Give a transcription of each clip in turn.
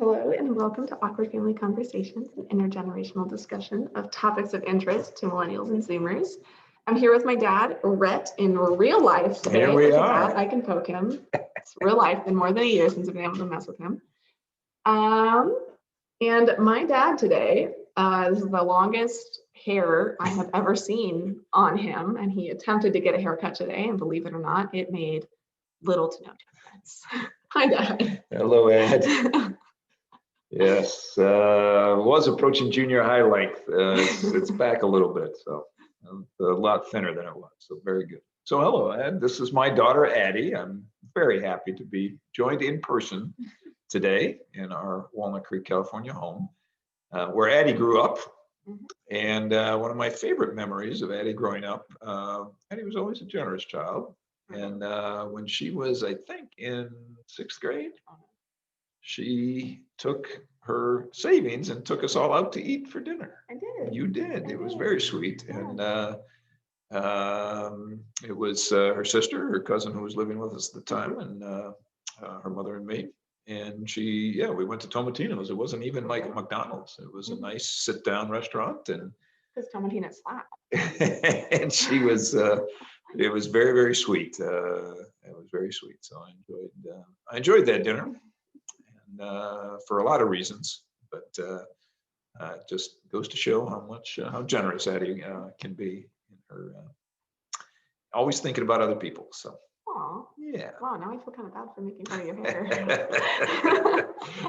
Hello and welcome to Awkward Family Conversations, an intergenerational discussion of topics of interest to millennials and Zoomers. I'm here with my dad, Rhett, in real life today. Here we are. I can poke him. It's real life, been more than a year since I've been able to mess with him. And my dad today, this is the longest hair I have ever seen on him, and he attempted to get a haircut today, and believe it or not, it made little to no difference. Hi, Dad. Hello, Ed. Yes, was approaching junior high length. It's back a little bit, so a lot thinner than it was. So very good. So hello, Ed. This is my daughter, Addie. I'm very happy to be joined in person today in our Walnut Creek, California home, where Addie grew up. And one of my favorite memories of Addie growing up, Addie was always a generous child. And when she was, I think, in 6th grade, she took her savings and took us all out to eat for dinner. I did. You did. I It was did. very sweet. Yeah. And it was her sister, her cousin who was living with us at the time, and her mother and me. And we went to Tomatino's. It wasn't even like a McDonald's. It was a nice sit-down restaurant. And Because Tomatino's slap. and she was, it was very, very sweet. It was very sweet. So I enjoyed that dinner. And for a lot of reasons, but it just goes to show how generous Addie can be in her always thinking about other people. So Aw. yeah. Wow, now I feel kind of bad for making fun of your hair.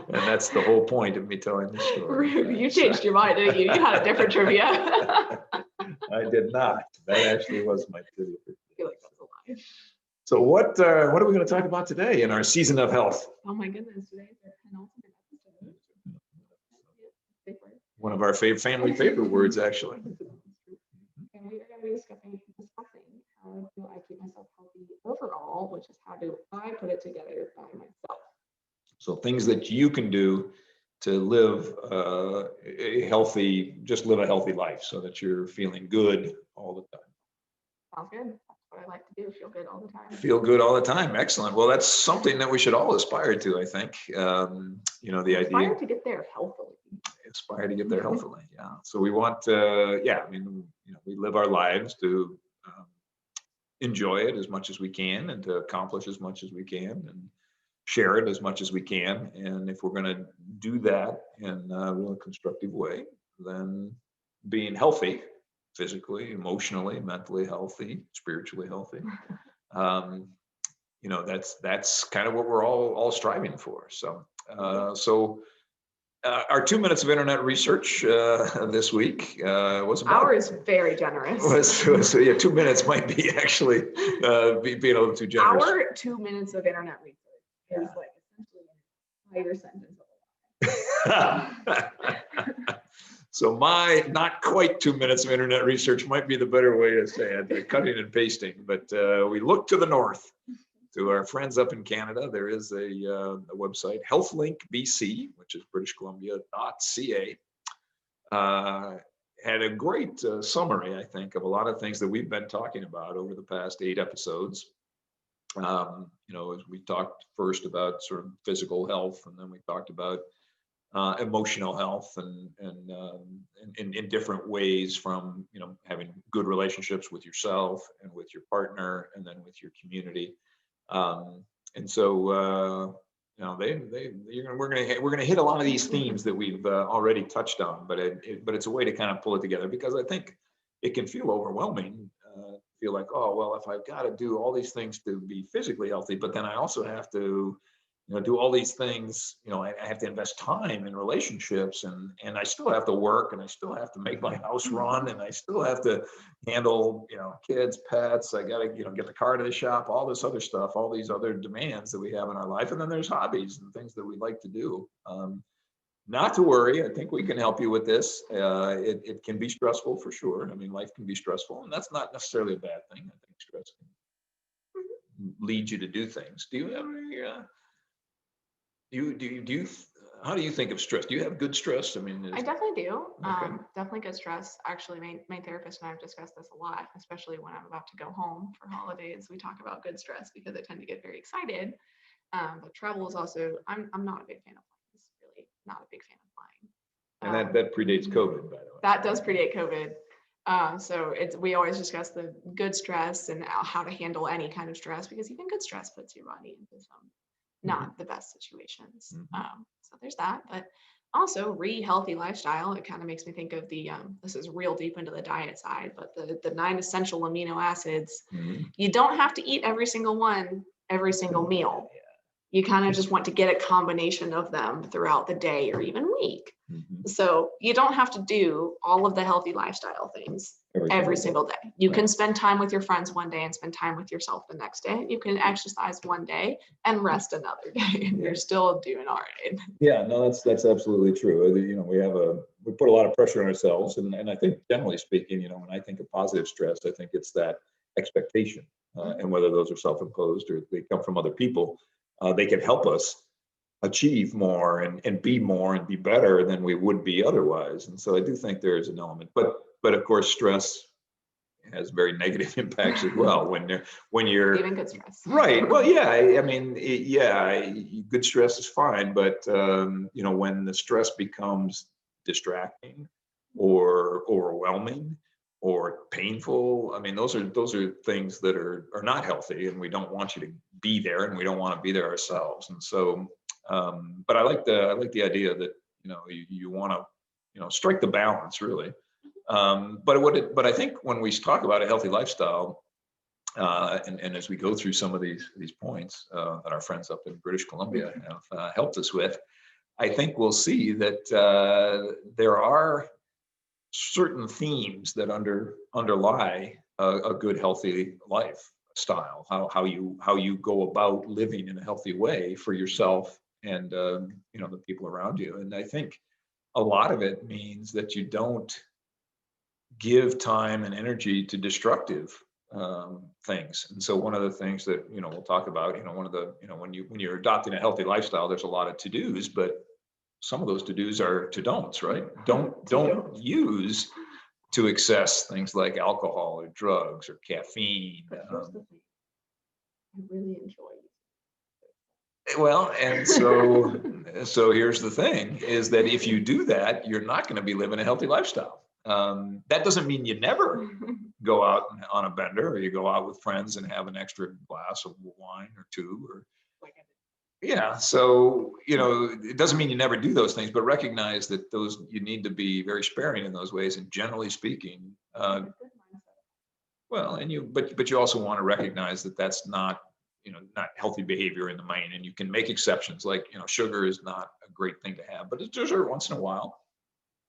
And that's the whole point of me telling this story. Rude. You changed your mind, didn't you? You had a different trivia. I did not. That actually was my trivia. I feel like that's a lie. So what are we going to talk about today in our season of health? Oh my goodness, today's our penultimate episode. One of our family favorite words, actually. And we are going to be discussing how do I keep myself healthy overall, which is how do I put it together by myself. So things that you can do to live a healthy life so that you're feeling good all the time. Sounds good. That's what I like to do, feel good all the time. Feel good all the time. Excellent. Well, that's something that we should all aspire to, I think. The idea. Aspire to get there healthily. Aspire to get there healthily. Yeah. So we want, we live our lives to enjoy it as much as we can and to accomplish as much as we can and share it as much as we can. And if we're going to do that in a really constructive way, then being healthy, physically, emotionally, mentally healthy, spiritually healthy, that's kind of what we're all striving for. So, our 2 minutes of internet research this week was about. Ours very generous. So 2 minutes might be actually being a little too generous. Our 2 minutes of internet research is like essentially an entire sentence. So my not quite 2 minutes of internet research might be the better way to say it, cutting and pasting. But we look to the north, to our friends up in Canada. There is a website, HealthLink BC, which is British Columbia.ca. Had a great summary, I think, of a lot of things that we've been talking about over the past 8 episodes. As we talked first about sort of physical health, and then we talked about emotional health and in different ways, from having good relationships with yourself and with your partner and then with your community. And so we're gonna hit a lot of these themes that we've already touched on, but it's a way to kind of pull it together, because I think it can feel overwhelming. Feel like, oh well, if I've got to do all these things to be physically healthy, but then I also have to do all these things, I have to invest time in relationships, and I still have to work, and I still have to make my house run, and I still have to handle, kids, pets. I got to, get the car to the shop, all this other stuff, all these other demands that we have in our life. And then there's hobbies and things that we like to do. Not to worry. I think we can help you with this. It can be stressful for sure. I mean, life can be stressful, and that's not necessarily a bad thing. I think stress can lead you to do things. Do you have any, how do you think of stress? Do you have good stress? I mean, I definitely do. Okay. Definitely good stress. Actually, my therapist and I have discussed this a lot, especially when I'm about to go home for holidays. We talk about good stress because I tend to get very excited. But travel is also, I'm not a big fan of planes, really. not a big fan of flying. And that predates COVID, by the way. That does predate COVID. So we always discuss the good stress and how to handle any kind of stress, because even good stress puts your body into some not the best situations. So there's that. But also healthy lifestyle, it kind of makes me think of this is real deep into the diet side, but the 9 essential amino acids, you don't have to eat every single one every single meal. You kind of just want to get a combination of them throughout the day or even week. So you don't have to do all of the healthy lifestyle things every single day. You can spend time with your friends one day and spend time with yourself the next day. You can exercise one day and rest another day, and you're still doing all right. Yeah, no, that's absolutely true. You know, we put a lot of pressure on ourselves, and I think generally speaking, you know, when I think of positive stress, I think it's that expectation, and whether those are self-imposed or they come from other people, they can help us achieve more and be more and be better than we would be otherwise. And so I do think there is an element, but of course stress has very negative impacts as well when you're even good stress. Right. Well, yeah, I mean, good stress is fine, but you know, when the stress becomes distracting or overwhelming or painful, I mean, those are things that are not healthy, and we don't want you to be there, and we don't want to be there ourselves. And so but I like the idea that, you know, you want to, you know, strike the balance really. But I think when we talk about a healthy lifestyle, and as we go through some of these points that our friends up in British Columbia have helped us with, I think we'll see that there are certain themes that underlie a good healthy lifestyle. How you go about living in a healthy way for yourself and you know, the people around you. And I think a lot of it means that you don't give time and energy to destructive things. And so one of the things that, you know, we'll talk about, you know, one of the, you know, when you're adopting a healthy lifestyle, there's a lot of to-dos, but some of those to-dos are to-don'ts, right? Don't use to excess things like alcohol or drugs or caffeine. But here's the thing. I really enjoy it. Well, and so here's the thing, is that if you do that, you're not going to be living a healthy lifestyle. That doesn't mean you never go out on a bender, or you go out with friends and have an extra glass of wine or two, or yeah. So, you know, it doesn't mean you never do those things, but recognize that you need to be very sparing in those ways. And generally speaking, well, and but you also want to recognize that that's not, you know, not healthy behavior in the main, and you can make exceptions. Like, you know, sugar is not a great thing to have, but it's dessert once in a while.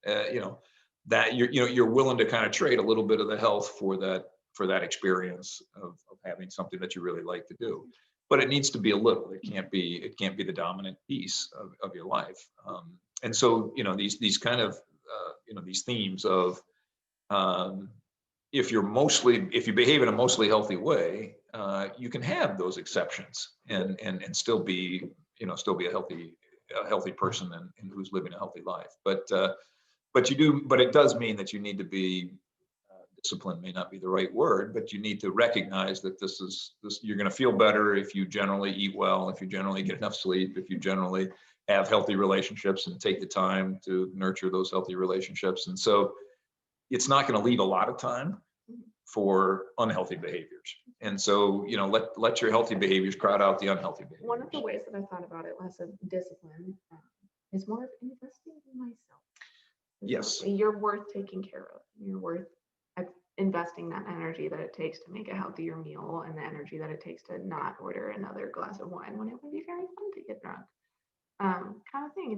You know, that you're willing to kind of trade a little bit of the health for that experience of having something that you really like to do. But it needs to be a little. It can't be the dominant piece of your life. And so, you know, these kind of you know, these themes of if you behave in a mostly healthy way, you can have those exceptions and still be, you know, still be a healthy person and who's living a healthy life. But it does mean that you need to be discipline may not be the right word, but you need to recognize that this you're going to feel better if you generally eat well, if you generally get enough sleep, if you generally have healthy relationships and take the time to nurture those healthy relationships. And so it's not going to leave a lot of time for unhealthy behaviors. And so, you know, let your healthy behaviors crowd out the unhealthy behaviors. One of the ways that I thought about it less of discipline is more of investing in myself. Yes. You're worth taking care of. You're worth investing that energy that it takes to make a healthier meal, and the energy that it takes to not order another glass of wine when it would be very fun to get drunk. Kind of thing.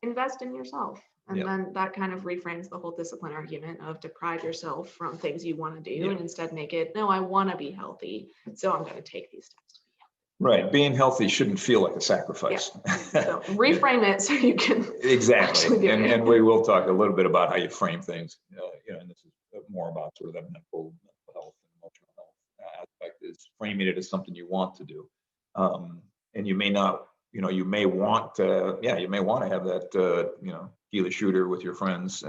Invest in yourself. And then that kind of reframes the whole discipline argument of deprive yourself from things you want to do and instead make it, no, I want to be healthy, so I'm going to take these steps to be healthy. Right. Being healthy shouldn't feel like a sacrifice. So reframe it so you can exactly. And we will talk a little bit about how you frame things. You know, and this is more about sort of that mental health and emotional health aspect, is framing it as something you want to do. And you may not, you know, you may want to have that, you know, tequila shooter with your friends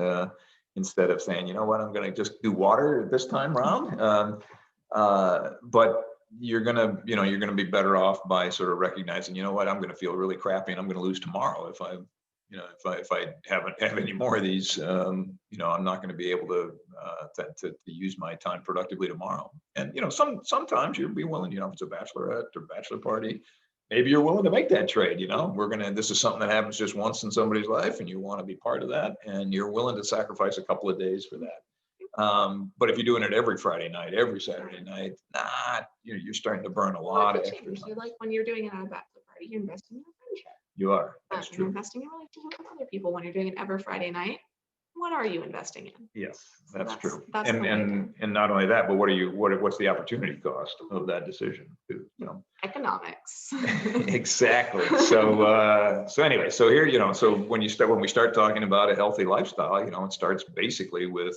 instead of saying, you know what, I'm going to just do water this time around. But you're going to be better off by sort of recognizing, you know what, I'm going to feel really crappy and I'm going to lose tomorrow if I if I haven't have any more of these, I'm not going to be able to use my time productively tomorrow. And sometimes you'll be willing, if it's a bachelorette or bachelor party, maybe you're willing to make that trade. This is something that happens just once in somebody's life, and you want to be part of that, and you're willing to sacrifice a couple of days for that. But if you're doing it every Friday night, every Saturday night, you're starting to burn a lot of extra time. You're like, when you're doing it at a bachelor party, you're investing in a friendship. You are. That's You're true. investing in relationships with other people. When you're doing it every Friday night, what are you investing in? Yes, that's true. That's and not only that, but what's the opportunity cost of that decision? Economics. Exactly. So anyway, so here, so when we start talking about a healthy lifestyle, it starts basically with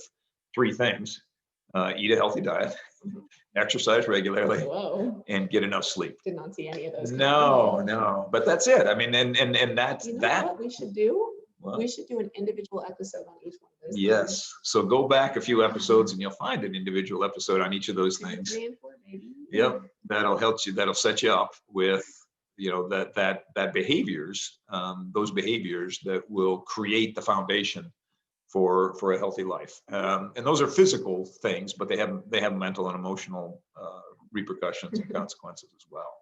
three things: eat a healthy diet, exercise regularly, and get enough sleep. Did not see any of those. No, but that's it. I mean, and that's that. What we should do? We should do an individual episode on each one of those. Yes. So go back a few episodes and you'll find an individual episode on each of those things. 3 and 4, maybe. Yep. That'll help you. That'll set you up with, that behaviors, those behaviors that will create the foundation for a healthy life. And those are physical things, but they have mental and emotional repercussions and consequences as well.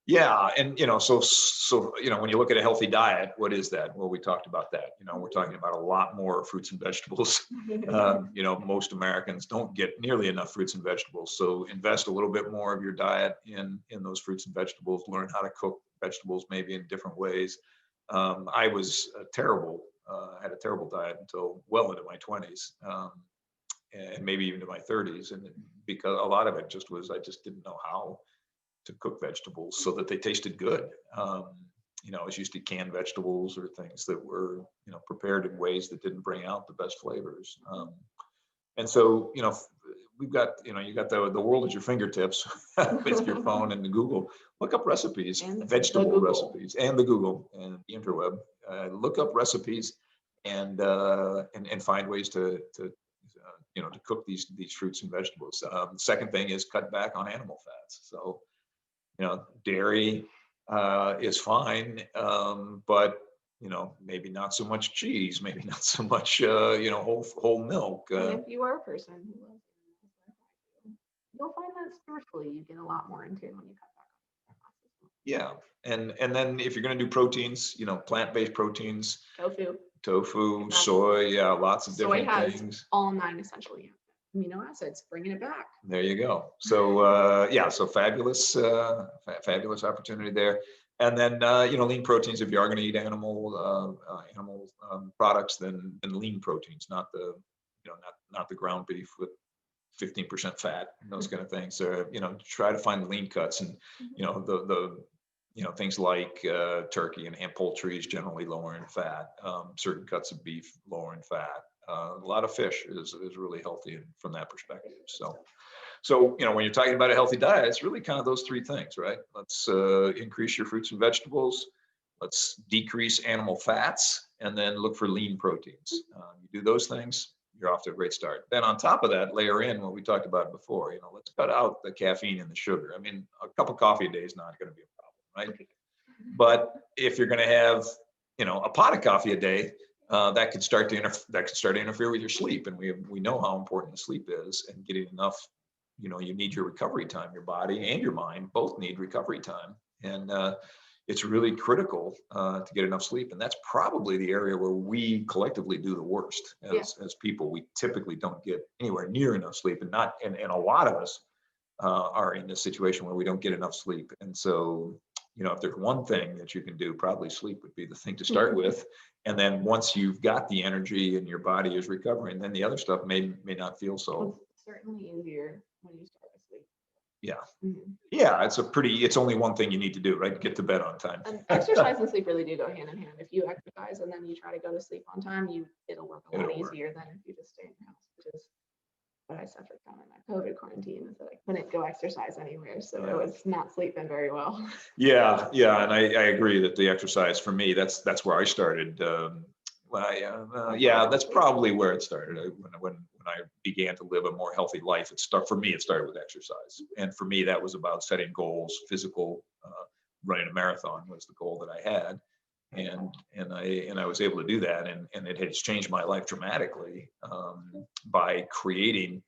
Yeah, and so when you look at a healthy diet, what is that? Well, we talked about that. We're talking about a lot more fruits and vegetables. Most Americans don't get nearly enough fruits and vegetables. So invest a little bit more of your diet in those fruits and vegetables. Learn how to cook vegetables maybe in different ways. I was had a terrible diet until well into my 20s, and maybe even to my 30s, and because a lot of it just was I just didn't know how to cook vegetables so that they tasted good. I was used to canned vegetables or things that were, prepared in ways that didn't bring out the best flavors. And so, we've got, you got the world at your fingertips with your phone and the Google. Look up recipes, vegetable recipes, and the Google and the interweb. Look up recipes and find ways to cook these fruits and vegetables. The second thing is cut back on animal fats. So, dairy is fine, but maybe not so much cheese, maybe not so much whole milk. And if you are a person who loves animals, you'll find that spiritually you get a lot more into when you cut back on. Yeah, and then if you're going to do proteins, plant-based proteins, tofu, soy, lots of different things. Soy has all 9 essential amino acids, bringing it back. There you go. So so fabulous opportunity there. And then lean proteins. If you are going to eat animal products, then lean proteins, not the not the ground beef with 15% fat and those kind of things. So try to find the lean cuts, and the things like turkey and ham, poultry is generally lower in fat. Certain cuts of beef lower in fat. A lot of fish is really healthy from that perspective. So when you're talking about a healthy diet, it's really kind of those three things, right? Let's increase your fruits and vegetables. Let's decrease animal fats, and then look for lean proteins. You do those things, you're off to a great start. Then on top of that, layer in what we talked about before. Let's cut out the caffeine and the sugar. I mean, a cup of coffee a day is not going to be a problem, right? But if you're going to have a pot of coffee a day, that could start to interfere with your sleep, and we know how important the sleep is, and getting enough. You need your recovery time. Your body and your mind both need recovery time, and it's really critical to get enough sleep. And that's probably the area where we collectively do the worst as people. We typically don't get anywhere near enough sleep, and a lot of us are in this situation where we don't get enough sleep. And so, if there's one thing that you can do, probably sleep would be the thing to start with. And then once you've got the energy and your body is recovering, then the other stuff may not feel so. It's certainly easier when you start with sleep. Yeah. Yeah. It's only one thing you need to do, right? Get to bed on time. And exercise and sleep really do go hand in hand. If you exercise and then you try to go to sleep on time, it'll work a lot easier than if you just stay in your house, which is what I suffered from in my COVID quarantine, is that I couldn't go exercise anywhere. So it was not sleeping very well. Yeah. And I agree that the exercise for me, that's where I started. That's probably where it started. When I began to live a more healthy life, for me, it started with exercise. And for me, that was about setting goals. Physical, running a marathon was the goal that I had. and I was able to do that, and it has changed my life dramatically by creating,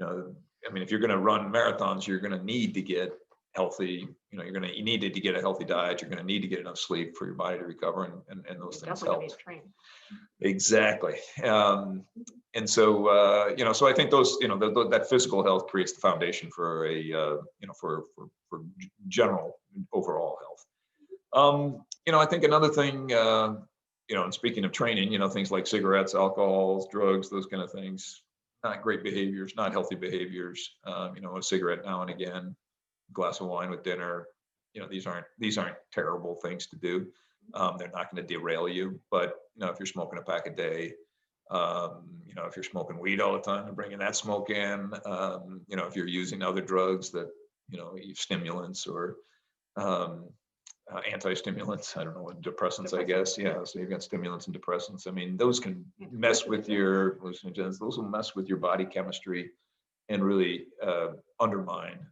I mean, if you're going to run marathons, you're going to need to get healthy. You needed to get a healthy diet. You're going to need to get enough sleep for your body to recover, and those things help. Exactly. And so, so I think those, that physical health creates the foundation for for general overall health. I think another thing, and speaking of training, things like cigarettes, alcohol, drugs, those kind of things, not great behaviors, not healthy behaviors. A cigarette now and again, a glass of wine with dinner. These aren't terrible things to do. They're not going to derail you, but if you're smoking a pack a day, if you're smoking weed all the time and bringing that smoke in, if you're using other drugs that, stimulants or anti-stimulants, I don't know what, depressants, I guess. Yeah, so you've got stimulants and depressants. I mean, those can mess with your hallucinogens. Those will mess with your body chemistry and really undermine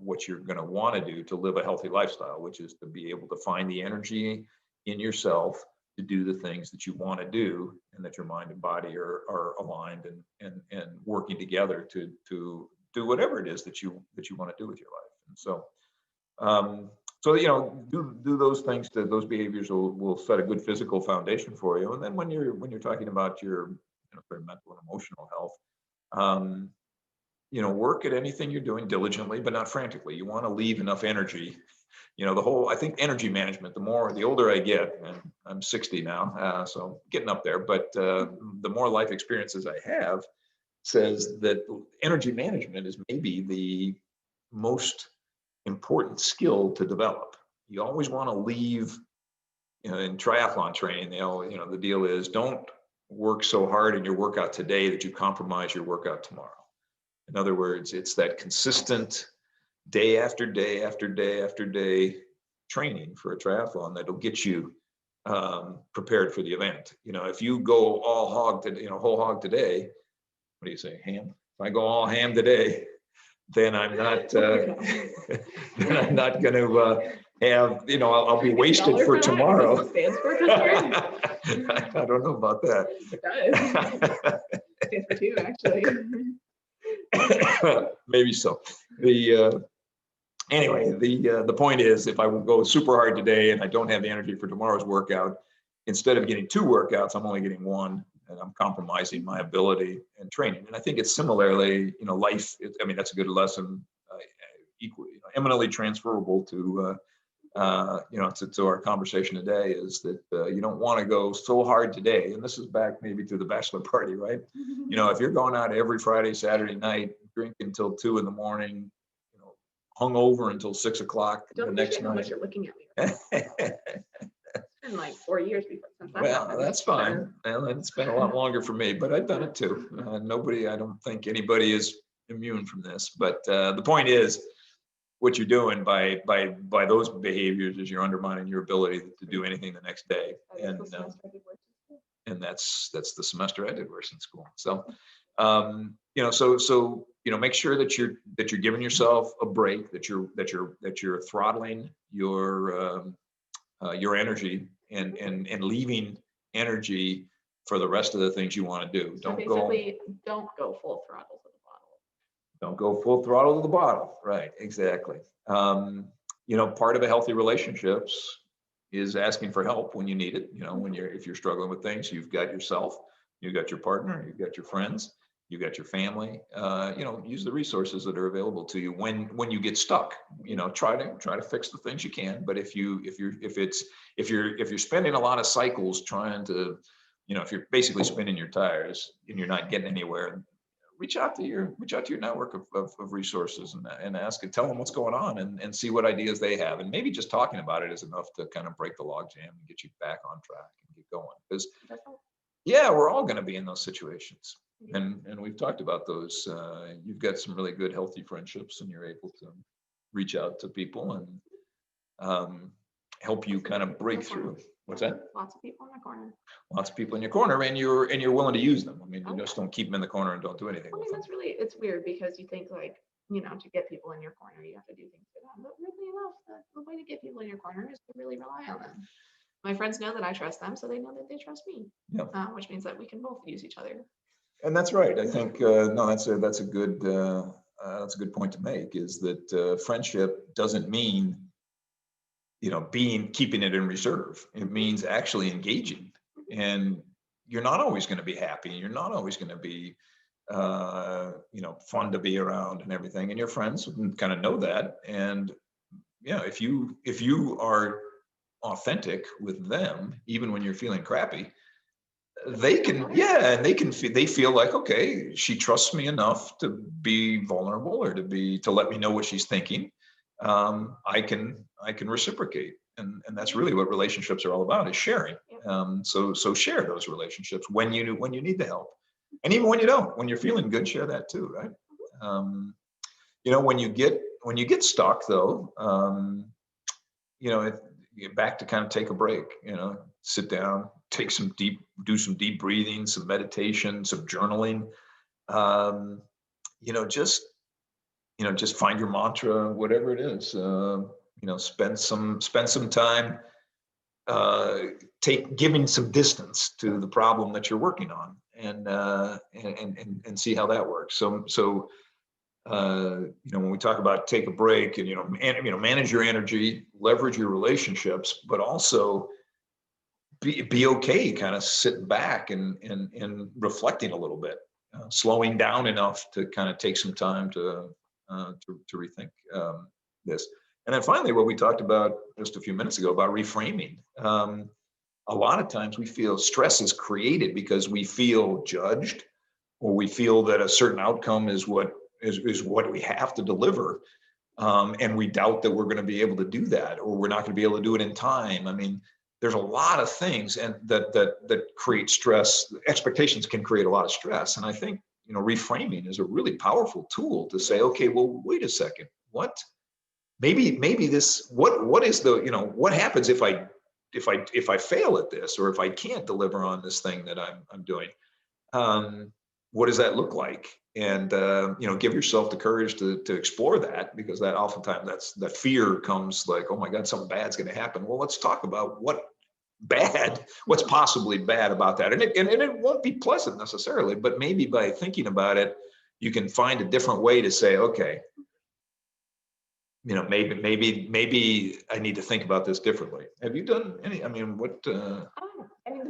what you're going to want to do to live a healthy lifestyle, which is to be able to find the energy in yourself to do the things that you want to do, and that your mind and body are aligned and working together to do whatever it is that you want to do with your life. And so do those things, those behaviors will set a good physical foundation for you. And then when you're talking about your mental and emotional health, work at anything you're doing diligently, but not frantically. You want to leave enough energy. I think energy management, the older I get, and I'm 60 now, so getting up there, but the more life experiences I have, says that energy management is maybe the most important skill to develop. You always want to leave, in triathlon training, the deal is don't work so hard in your workout today that you compromise your workout tomorrow. In other words, it's that consistent day after day after day after day training for a triathlon that'll get you prepared for the event. If you go all hog today, whole hog today, what do you say, ham? If I go all ham today, then I'm not then I'm not going to have, I'll be wasted for tomorrow. I don't know about that. It does. Stands for two, actually. Maybe so. Anyway, the point is, if I will go super hard today and I don't have the energy for tomorrow's workout, instead of getting 2 workouts, I'm only getting 1, and I'm compromising my ability and training. And I think it's similarly, life. That's a good lesson, equally eminently transferable to our conversation today. Is that you don't want to go so hard today, and this is back maybe to the bachelor party, right? If you're going out every Friday, Saturday night, drinking until 2 in the morning, hung over until 6 o'clock the next night. You're looking at me. It's been like 4 years since that Well, happened. that's fine. Well, it's been a lot longer for me, but I've done it too. I don't think anybody is immune from this. But the point is, what you're doing by those behaviors is you're undermining your ability to do anything the next day. And that's the semester I did worse in school. So, make sure that you're giving yourself a break, that you're throttling your energy and leaving energy for the rest of the things you want to do. So don't go full throttle to the bottle. Don't go full throttle to the bottle. Right. Exactly. Part of a healthy relationships is asking for help when you need it. If you're struggling with things, you've got yourself, you've got your partner, you've got your friends, you've got your family. Use the resources that are available to you when you get stuck. Try to fix the things you can. But if you're spending a lot of cycles trying to, if you're basically spinning your tires and you're not getting anywhere, reach out to your network of resources and ask and tell them what's going on and see what ideas they have. And maybe just talking about it is enough to kind of break the logjam and get you back on track and get going. Because we're all going to be in those situations. And we've talked about those. You've got some really good, healthy friendships, and you're able to reach out to people and help you kind of break through. What's that? Lots of people in the corner. Lots of people in your corner, and you're willing to use them. You just don't keep them in the corner and don't do anything. It's weird because you think to get people in your corner, you have to do things for them. But really enough, the way to get people in your corner is to really rely on them. My friends know that I trust them, so they know that they trust me. Yeah. Which means that we can both use each other. And that's right. I think no, that's a good point to make. Is that friendship doesn't mean keeping it in reserve. It means actually engaging, and you're not always going to be happy. You're not always going to be fun to be around and everything. And your friends kind of know that. And yeah, if you are authentic with them, even when you're feeling crappy, they feel like, okay, she trusts me enough to be vulnerable or to let me know what she's thinking. I can reciprocate, and that's really what relationships are all about, is sharing. So share those relationships when you need the help, and even when you don't, when you're feeling good, share that too, right? When you get stuck though, back to kind of take a break, sit down, do some deep breathing, some meditation, some journaling. Just find your mantra, whatever it is. Spend some time giving some distance to the problem that you're working on, and see how that works. So when we talk about take a break and manage your energy, leverage your relationships, but also be okay kind of sitting back and reflecting a little bit, slowing down enough to kind of take some time to rethink this. And then finally, what we talked about just a few minutes ago about reframing. A lot of times we feel stress is created because we feel judged, or we feel that a certain outcome is what we have to deliver. And we doubt that we're going to be able to do that, or we're not going to be able to do it in time. I mean, there's a lot of things and that create stress. Expectations can create a lot of stress. And I think, reframing is a really powerful tool to say, okay, well, wait a second, maybe this, what is what happens if I fail at this, or if I can't deliver on this thing that I'm doing? What does that look like? And give yourself the courage to explore that, because that oftentimes that fear comes like, oh my God, something bad's going to happen. Well, let's talk about what's possibly bad about that. And it won't be pleasant necessarily, but maybe by thinking about it, you can find a different way to say, okay, maybe I need to think about this differently. Have you done any? I mean, what? The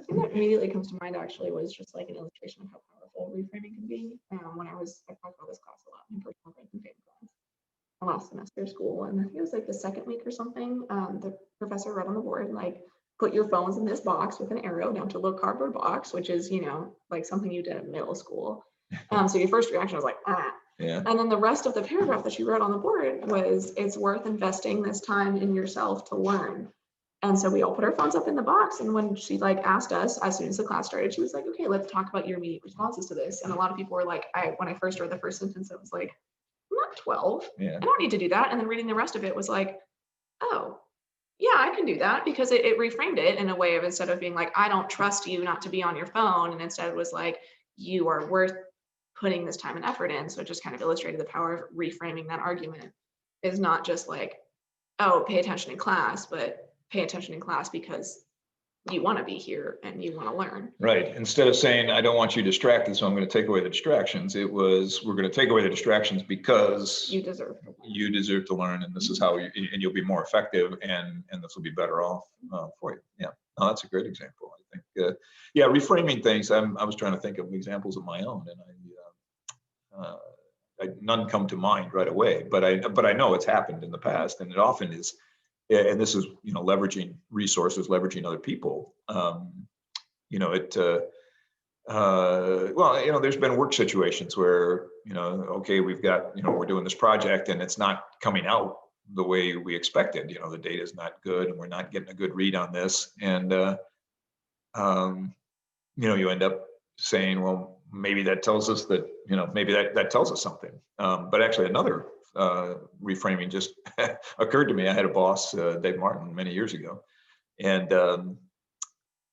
thing that immediately comes to mind actually was just like an illustration of how powerful reframing can be. I talked about this class a lot in personal growth and family class last semester of school, and I think it was like the second week or something. The professor wrote on the board, like, put your phones in this box with an arrow down to a little cardboard box, which is, like something you did in middle school. So your first reaction was like, ah. Yeah. And then the rest of the paragraph that she wrote on the board was, it's worth investing this time in yourself to learn. And so we all put our phones up in the box. And when she asked us, as soon as the class started, she was like, okay, let's talk about your immediate responses to this. And a lot of people were like, when I first read the first sentence, it was like, I'm not 12. Yeah. I don't need to do that. And then reading the rest of it was like, oh, yeah, I can do that, because it reframed it in a way of, instead of being like, I don't trust you not to be on your phone. And instead it was like, you are worth putting this time and effort in. So it just kind of illustrated the power of reframing that argument, is not just like, oh, pay attention in class, but pay attention in class because you want to be here and you want to learn. Right. Instead of saying, I don't want you distracted, so I'm going to take away the distractions, it was, we're going to take away the distractions because you deserve to learn, and this is how and you'll be more effective, and this will be better off for you. Yeah. No, that's a great example. I think, reframing things. I was trying to think of examples of my own, and none come to mind right away, but I know it's happened in the past, and it often is. And this is, leveraging resources, leveraging other people. There's been work situations where, okay, we've got, we're doing this project and it's not coming out the way we expected. The data is not good and we're not getting a good read on this. And, you end up saying, well, maybe that tells us that, maybe that tells us something. But actually another reframing just occurred to me. I had a boss, Dave Martin, many years ago, and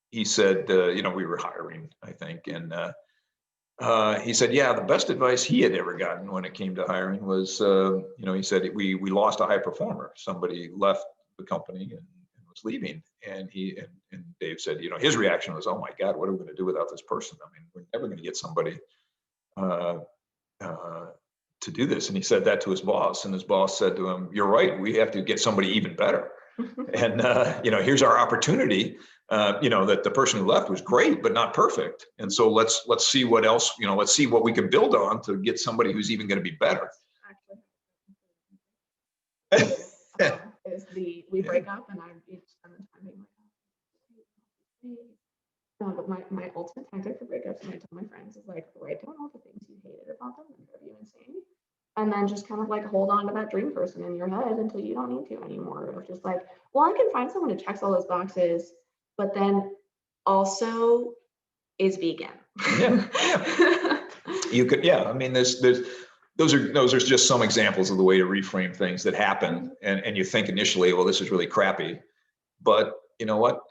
he said, we were hiring, I think, and he said, the best advice he had ever gotten when it came to hiring was, he said we lost a high performer. Somebody left the company and was leaving, and and Dave said, you know, his reaction was, oh my God, what are we going to do without this person? I mean, we're never going to get somebody uh, to do this. And he said that to his boss, and his boss said to him, you're right, we have to get somebody even better. And you know, here's our opportunity. You know, that the person who left was great, but not perfect. And so let's see what else, you know, let's see what we can build on to get somebody who's even going to be better. We break up, and I each spend the time being like, no, but my ultimate tactic for breakups, and I tell my friends, is like, write down all the things you hated about them and drove you insane, and then just kind of like hold on to that dream person in your head until you don't need to anymore. Of just like, well, I can find someone who checks all those boxes, but then also is vegan. Yeah. You could, yeah. I mean, those are just some examples of the way to reframe things that happen, and you think initially, well, this is really crappy, but you know what?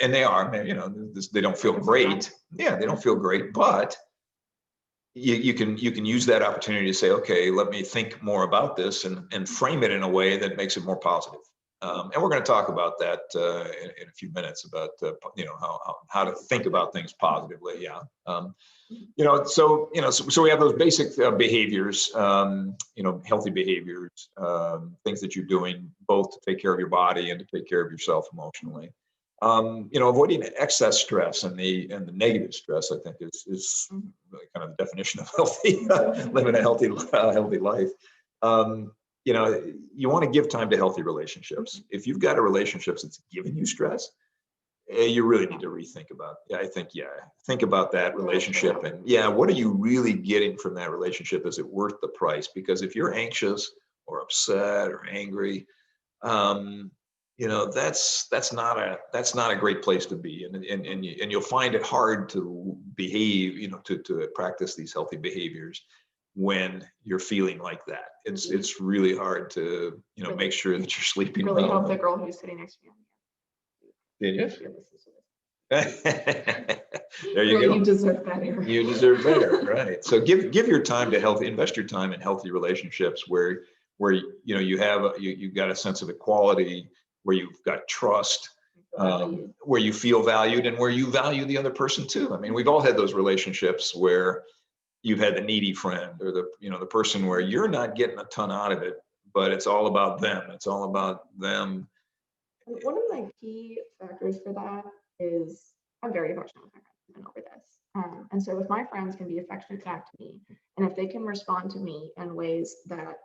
And they are, you know, they don't feel great. Yeah, they don't feel great, but you can use that opportunity to say, okay, let me think more about this and frame it in a way that makes it more positive. And we're going to talk about that in a few minutes, about you know, how to think about things positively. Yeah. You know, so we have those basic behaviors, you know, healthy behaviors, things that you're doing both to take care of your body and to take care of yourself emotionally. You know, avoiding excess stress and the negative stress, I think, is really kind of the definition of healthy, living a healthy life. You know, you want to give time to healthy relationships. If you've got a relationship that's giving you stress, you really need to rethink about. Think about that relationship, and what are you really getting from that relationship? Is it worth the price? Because if you're anxious or upset or angry, you know, that's not a great place to be, and you'll find it hard to behave, you know, to practice these healthy behaviors when you're feeling like that. It's really hard to, you know, make sure that you're sleeping really well. hope the girl who's sitting next to you. Did you? There you go. You deserve better. You deserve better, right? So give your time to invest your time in healthy relationships where you know you've got a sense of equality, where you've got trust, where you feel valued, and where you value the other person too. I mean, we've all had those relationships where you've had the needy friend, or the person where you're not getting a ton out of it, but it's all about them. It's all about them. One of my key factors for that is I'm very affectionate with my friends over this. And so if my friends can be affectionate back to me, and if they can respond to me in ways that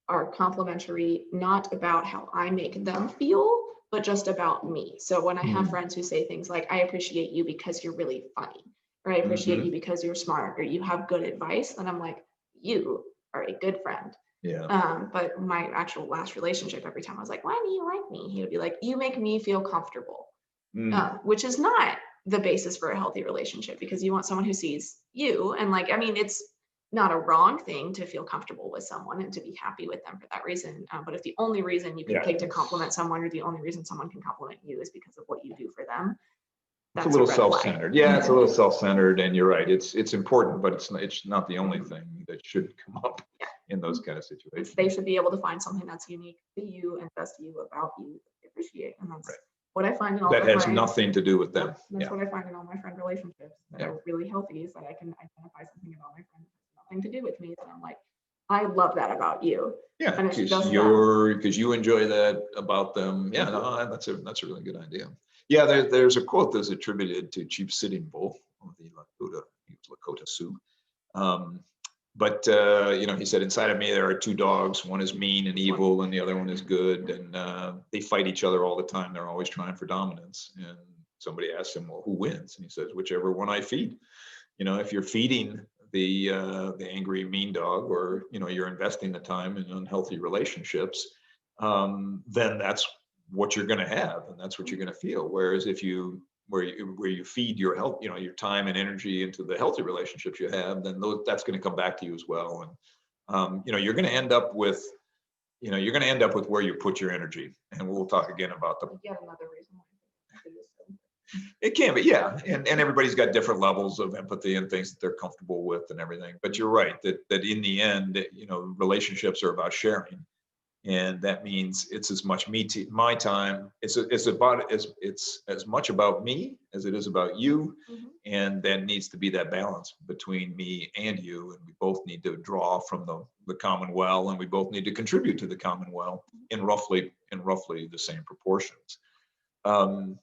are complimentary, not about how I make them feel, but just about me. So when I have friends who say things like, I appreciate you because you're really funny, or I appreciate you because you're smart, or you have good advice, then I'm like, you are a good friend. Yeah. But my actual last relationship, every time I was like, why do you like me? He would be like, you make me feel comfortable, which is not the basis for a healthy relationship, because you want someone who sees you. And like, I mean, it's not a wrong thing to feel comfortable with someone and to be happy with them for that reason. But if the only reason you can take to compliment someone, or the only reason someone can compliment you, is because of what you do for them, it's a little self-centered. Yeah, it's a little self-centered, and you're right. It's important, but it's not the only thing that should come up in those kind of situations. They should be able to find something that's unique to you and best to you about you that they appreciate, and that's what I find in all that has nothing to do with them. That's what I find in all my friend relationships that are really healthy, is that I can identify something about my friend that has nothing to do with me, and I'm like, I love that about you. Yeah, because you enjoy that about them. Yeah, no, that's a really good idea. Yeah, there's a quote that's attributed to Chief Sitting Bull of the Lakota Sioux. But you know, he said, inside of me there are two dogs. One is mean and evil, and the other one is good. And they fight each other all the time. They're always trying for dominance. And somebody asked him, well, who wins? And he says, whichever one I feed. You know, if you're feeding the angry, mean dog, or you know, you're investing the time in unhealthy relationships, then that's what you're going to have, and that's what you're going to feel. Whereas if where you feed your health, you know, your time and energy into the healthy relationships you have, then that's going to come back to you as well. And you know, you're going to end up with where you put your energy. And we'll talk again about yet another reason why it can be, yeah. And everybody's got different levels of empathy and things that they're comfortable with and everything. But you're right that in the end, you know, relationships are about sharing. And that means it's as much my time. It's as much about me as it is about you. Mhm. And there needs to be that balance between me and you. And we both need to draw from the common well, and we both need to contribute to the common well in roughly the same proportions. Um,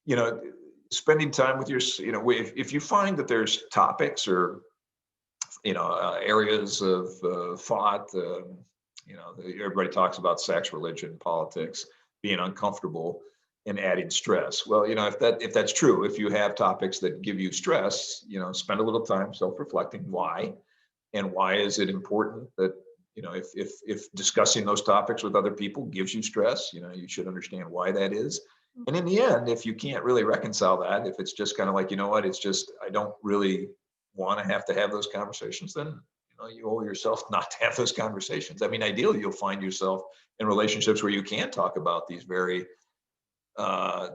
you know, spending time with your, if you find that there's topics or, areas of thought, everybody talks about sex, religion, politics, being uncomfortable and adding stress. Well, if that's true, if you have topics that give you stress, spend a little time self-reflecting why, and why is it important that, if discussing those topics with other people gives you stress, you should understand why that is. And in the end, if you can't really reconcile that, if it's just kind of like, it's just, I don't really want to have those conversations, then you owe yourself not to have those conversations. I mean, ideally, you'll find yourself in relationships where you can talk about these very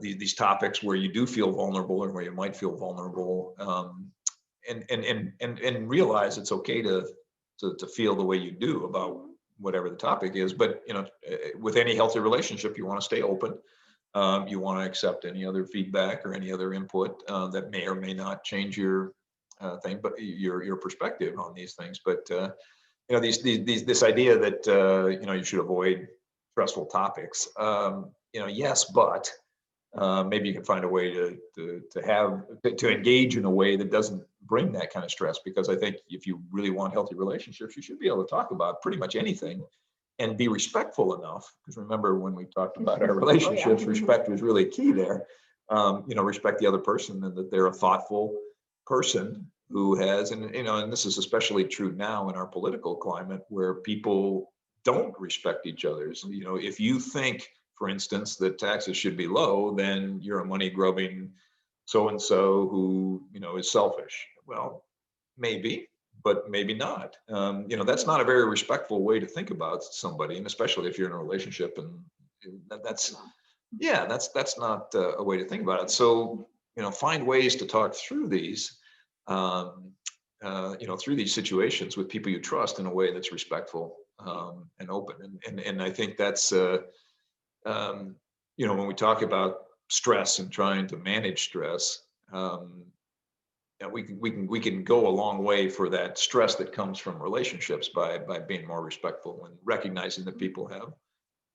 these topics where you do feel vulnerable, or where you might feel vulnerable, and realize it's okay to feel the way you do about whatever the topic is. But with any healthy relationship, you want to stay open. You want to accept any other feedback or any other input that may or may not change your thing, but your perspective on these things. But this idea that you should avoid stressful topics. Yes, but maybe you can find a way to engage in a way that doesn't bring that kind of stress. Because I think if you really want healthy relationships, you should be able to talk about pretty much anything and be respectful enough. Because remember, when we talked about our relationships, respect was really key there. Respect the other person, and that they're a thoughtful person who has, and this is especially true now in our political climate, where people don't respect each other's. If you think, for instance, that taxes should be low, then you're a money grubbing so-and-so who, is selfish. Well, maybe, but maybe not. That's not a very respectful way to think about somebody, and especially if you're in a relationship, and that's not a way to think about it. So, find ways to talk through these, through these situations with people you trust in a way that's respectful and open. And I think that's, when we talk about stress and trying to manage stress, we can go a long way for that stress that comes from relationships by being more respectful and recognizing that people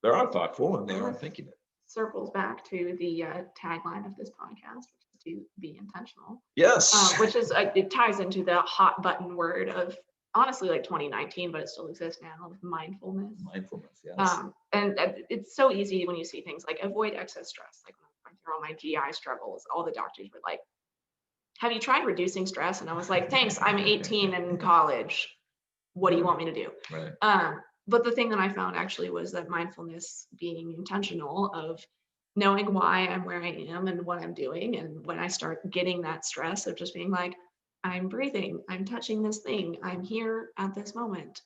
they are thoughtful and they are thinking it. Circles back to the tagline of this podcast, which is to be intentional. Yes. Which is, it ties into the hot button word of, honestly, like 2019, but it still exists now, of mindfulness. Mindfulness, yes. And it's so easy when you see things like avoid excess stress. Like when I went through all my GI struggles, all the doctors were like, have you tried reducing stress? And I was like, thanks, I'm 18 and in college. What do you want me to do? Right. But the thing that I found actually was that mindfulness, being intentional of knowing why I'm where I am and what I'm doing. And when I start getting that stress of just being like, I'm breathing, I'm touching this thing, I'm here at this moment.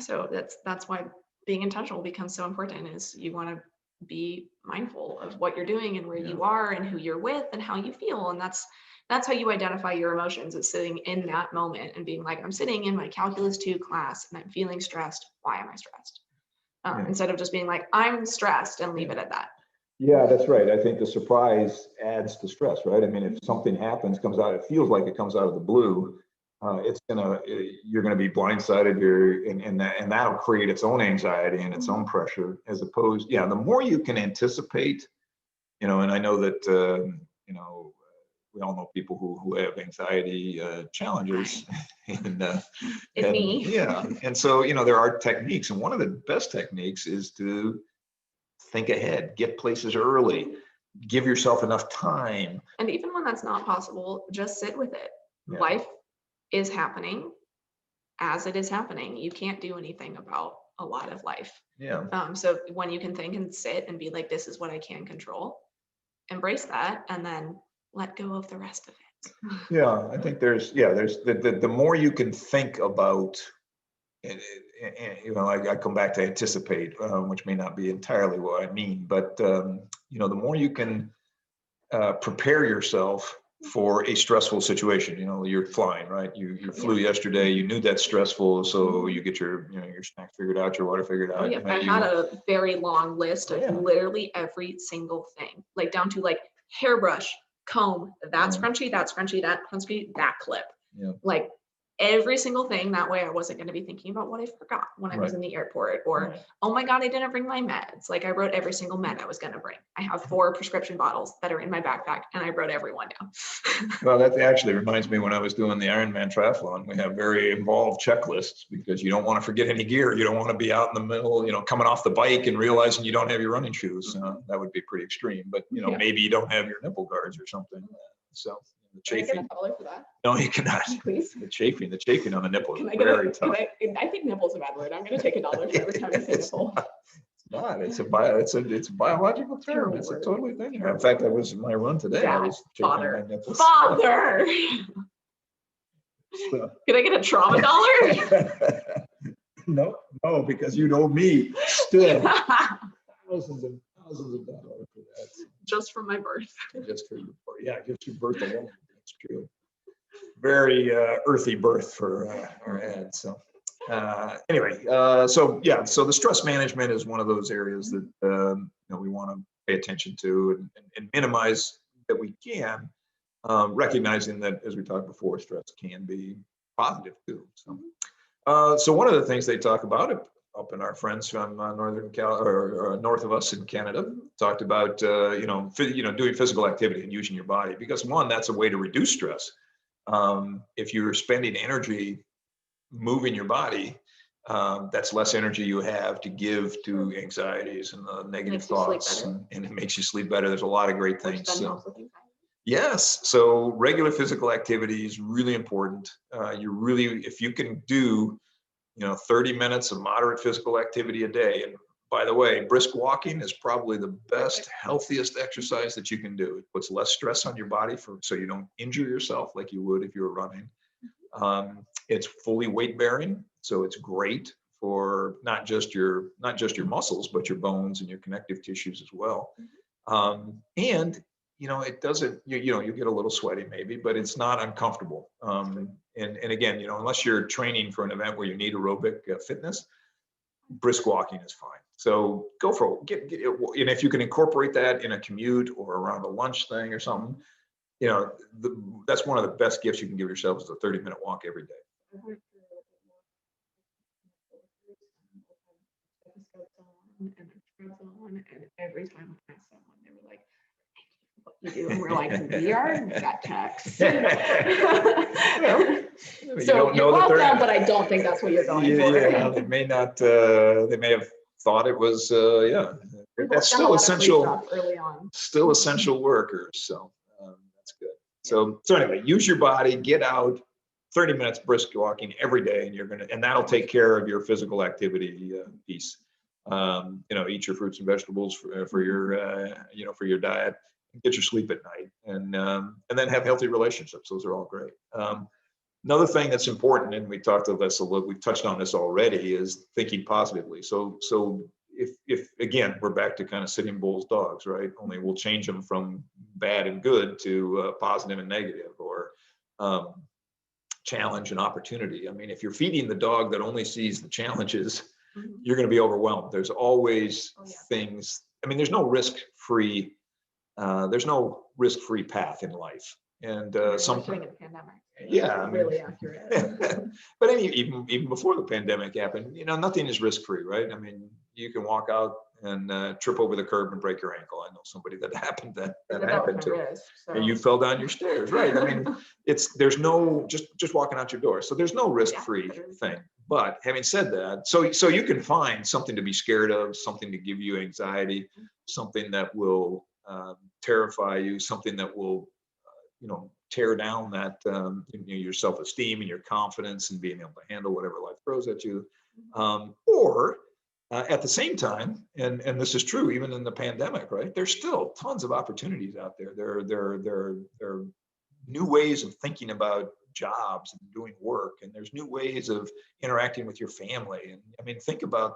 So that's why being intentional becomes so important, is you want to be mindful of what you're doing and where you are and who you're with and how you feel. And that's how you identify your emotions, is sitting in that moment and being like, I'm sitting in my calculus 2 class and I'm feeling stressed. Why am I stressed? Instead of just being like, I'm stressed, and leave it at that. Yeah, that's right. I think the surprise adds to stress, right? I mean, if something happens, it feels like it comes out of the blue, you're gonna be blindsided. And that'll create its own anxiety and its own pressure, as opposed, the more you can anticipate, and I know that, we all know people who have anxiety challenges, and me. Yeah, and so there are techniques, and one of the best techniques is to think ahead, get places early, give yourself enough time. And even when that's not possible, just sit with it. Yeah. Life is happening as it is happening. You can't do anything about a lot of life. Yeah. So when you can think and sit and be like, this is what I can control, embrace that, and then let go of the rest of it. Yeah, I think there's the more you can think about, and I come back to anticipate, which may not be entirely what I mean, but the more you can prepare yourself for a stressful situation. You know, you're flying, right? You flew yesterday, you knew that's stressful, so you get your, you know, your snacks figured out, your water figured out. Oh, yeah. You know, I had a very long list of Yeah. literally every single thing, like down to like hairbrush, comb, that Yeah. scrunchie, that scrunchie, that scrunchie, that clip. Yeah. Like every single thing. That way I wasn't going to be thinking about what I forgot when I was Right. in the airport, or, Right. oh my God, I didn't bring my meds. Like I wrote every single med I was going to bring. I have 4 prescription bottles that are in my backpack and I wrote every one down. Well, that actually reminds me, when I was doing the Ironman triathlon, we have very involved checklists because you don't want to forget any gear. You don't want to be out in the middle, you know, coming off the bike and realizing you don't have your running shoes. That would be pretty extreme, but you know, Yeah. maybe you don't have your nipple guards or something. So the Can I get chafing. a color for that? No, you cannot. Please. The chafing on the nipple Can is I get very a, tough. I think nipple's a bad word. I'm going to take $1 for every time I say nipple. Not. It's a biological term. Terrible It's a word. totally thing. In Terrible fact, that was my run today. I Dad, was chafing my father, nipples. father. So- Can I get a trauma dollar? No, because you know me still thousands of dollars for that. Just from my birth. Just for your birth. Yeah, just your birth alone. That's true. Very earthy birth for our ad. So anyway, so yeah, so the stress management is one of those areas that you know, we want to pay attention to and minimize that we can, recognizing that, as we talked before, stress can be positive too. So one of the things they talk about up in our friends from north of us in Canada talked about you know, doing physical activity and using your body, because one, that's a way to reduce stress. If you're spending energy moving your body, that's less energy you have to give to anxieties and the negative thoughts, and it makes you sleep better. There's a lot of great things. Yes, so regular physical activity is really important. If you can do, you know, 30 minutes of moderate physical activity a day, and by the way, brisk walking is probably the best, healthiest exercise that you can do. It puts less stress on your body so you don't injure yourself like you would if you were running. It's fully weight bearing, so it's great for not just your muscles, but your bones and your connective tissues as well. And you know, it doesn't, you know, you get a little sweaty maybe, but it's not uncomfortable. And again, you know, unless you're training for an event where you need aerobic fitness, brisk walking is fine. So go for it. And if you can incorporate that in a commute or around a lunch thing or something, you know, that's one of the best gifts you can give yourself, is a 30-minute walk every day. And every time I asked someone, they were like, what you do? And we're like, we are vet techs. So you're welcome, but I don't think that's what you're going for. Yeah, they may not, they may have thought it was, yeah, that's still essential, early on. Still essential workers. So that's good. So anyway, use your body, get out, 30 minutes brisk walking every day, and that'll take care of your physical activity piece. You know, eat your fruits and vegetables for your diet. Get your sleep at night, and then have healthy relationships. Those are all great. Another thing that's important, and we talked about this a little, we've touched on this already, is thinking positively. So if again, we're back to kind of sitting bull's dogs, right? Only we'll change them from bad and good to positive and negative, or challenge and opportunity. I mean, if you're feeding the dog that only sees the challenges, you're going to be overwhelmed. There's always things. I mean, there's no risk-free path in life. And something in the pandemic. Yeah, really accurate. But even before the pandemic happened, you know, nothing is risk-free, right? I mean, you can walk out and trip over the curb and break your ankle. I know somebody that happened to. Risk, so. And you fell down your stairs, right? I mean, there's no just walking out your door, so there's no risk-free thing. But having said that, so you can find something to be scared of, something to give you anxiety, something that will terrify you, something that will you know, tear down that your self-esteem and your confidence and being able to handle whatever life throws at you, or at the same time, and this is true even in the pandemic, right? There's still tons of opportunities out there. There are new ways of thinking about jobs and doing work, and there's new ways of interacting with your family. And I mean, think about.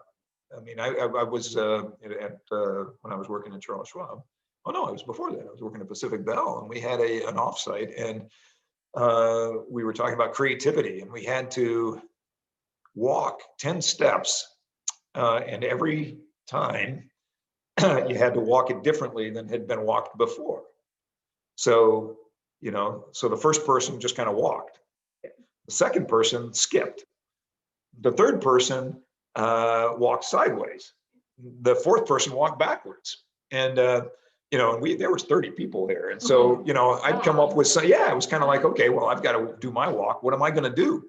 I mean, I was when I was working at Charles Schwab, Oh no, it was before that. I was working at Pacific Bell, and we had an offsite, and we were talking about creativity, and we had to walk 10 steps, and every time you had to walk it differently than had been walked before. So, so the first person just kind of walked. The second person skipped. The third person walked sideways. The fourth person walked backwards. And, and there was 30 people there. And so, I'd come up with it was kind of like, okay, well, I've got to do my walk. What am I going to do?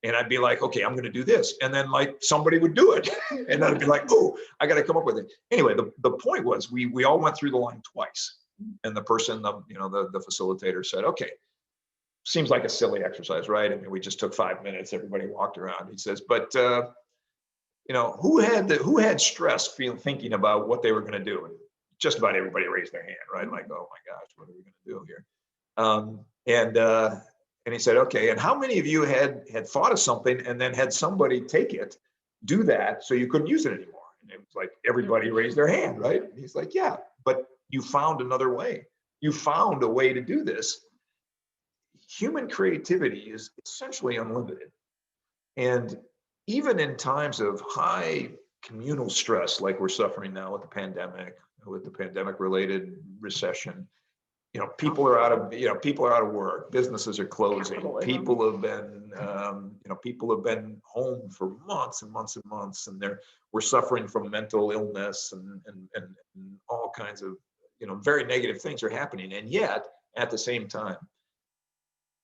And I'd be like, okay, I'm going to do this. And then like somebody would do it. And I'd be like, oh, I got to come up with it. Anyway, the point was we all went through the line twice. And the person, the facilitator said, okay, seems like a silly exercise, right? I mean, we just took 5 minutes, everybody walked around. He says, but who had stress thinking about what they were going to do? And just about everybody raised their hand, right? Like, oh my gosh, what are we going to do here? And he said, okay, and how many of you had thought of something and then had somebody take it, do that, so you couldn't use it anymore? And it was like everybody raised their hand, right? And he's like, yeah, but you found another way. You found a way to do this. Human creativity is essentially unlimited. And even in times of high communal stress, like we're suffering now with the pandemic related recession, people are out of work, businesses are closing, people have been home for months and months and months, and we're suffering from mental illness and all kinds of very negative things are happening. And yet at the same time,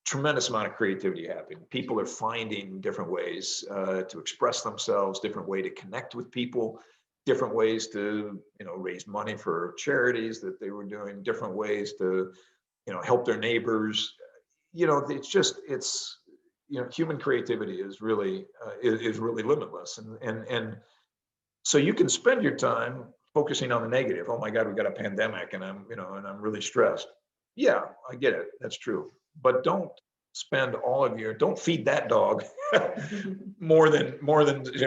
tremendous amount of creativity happening. People are finding different ways to express themselves, different way to connect with people, different ways to raise money for charities that they were doing, different ways to help their neighbors. It's human creativity is really limitless, and so you can spend your time focusing on the negative. Oh my God, we got a pandemic, and I'm really stressed. Yeah, I get it. That's true. But don't feed that dog more than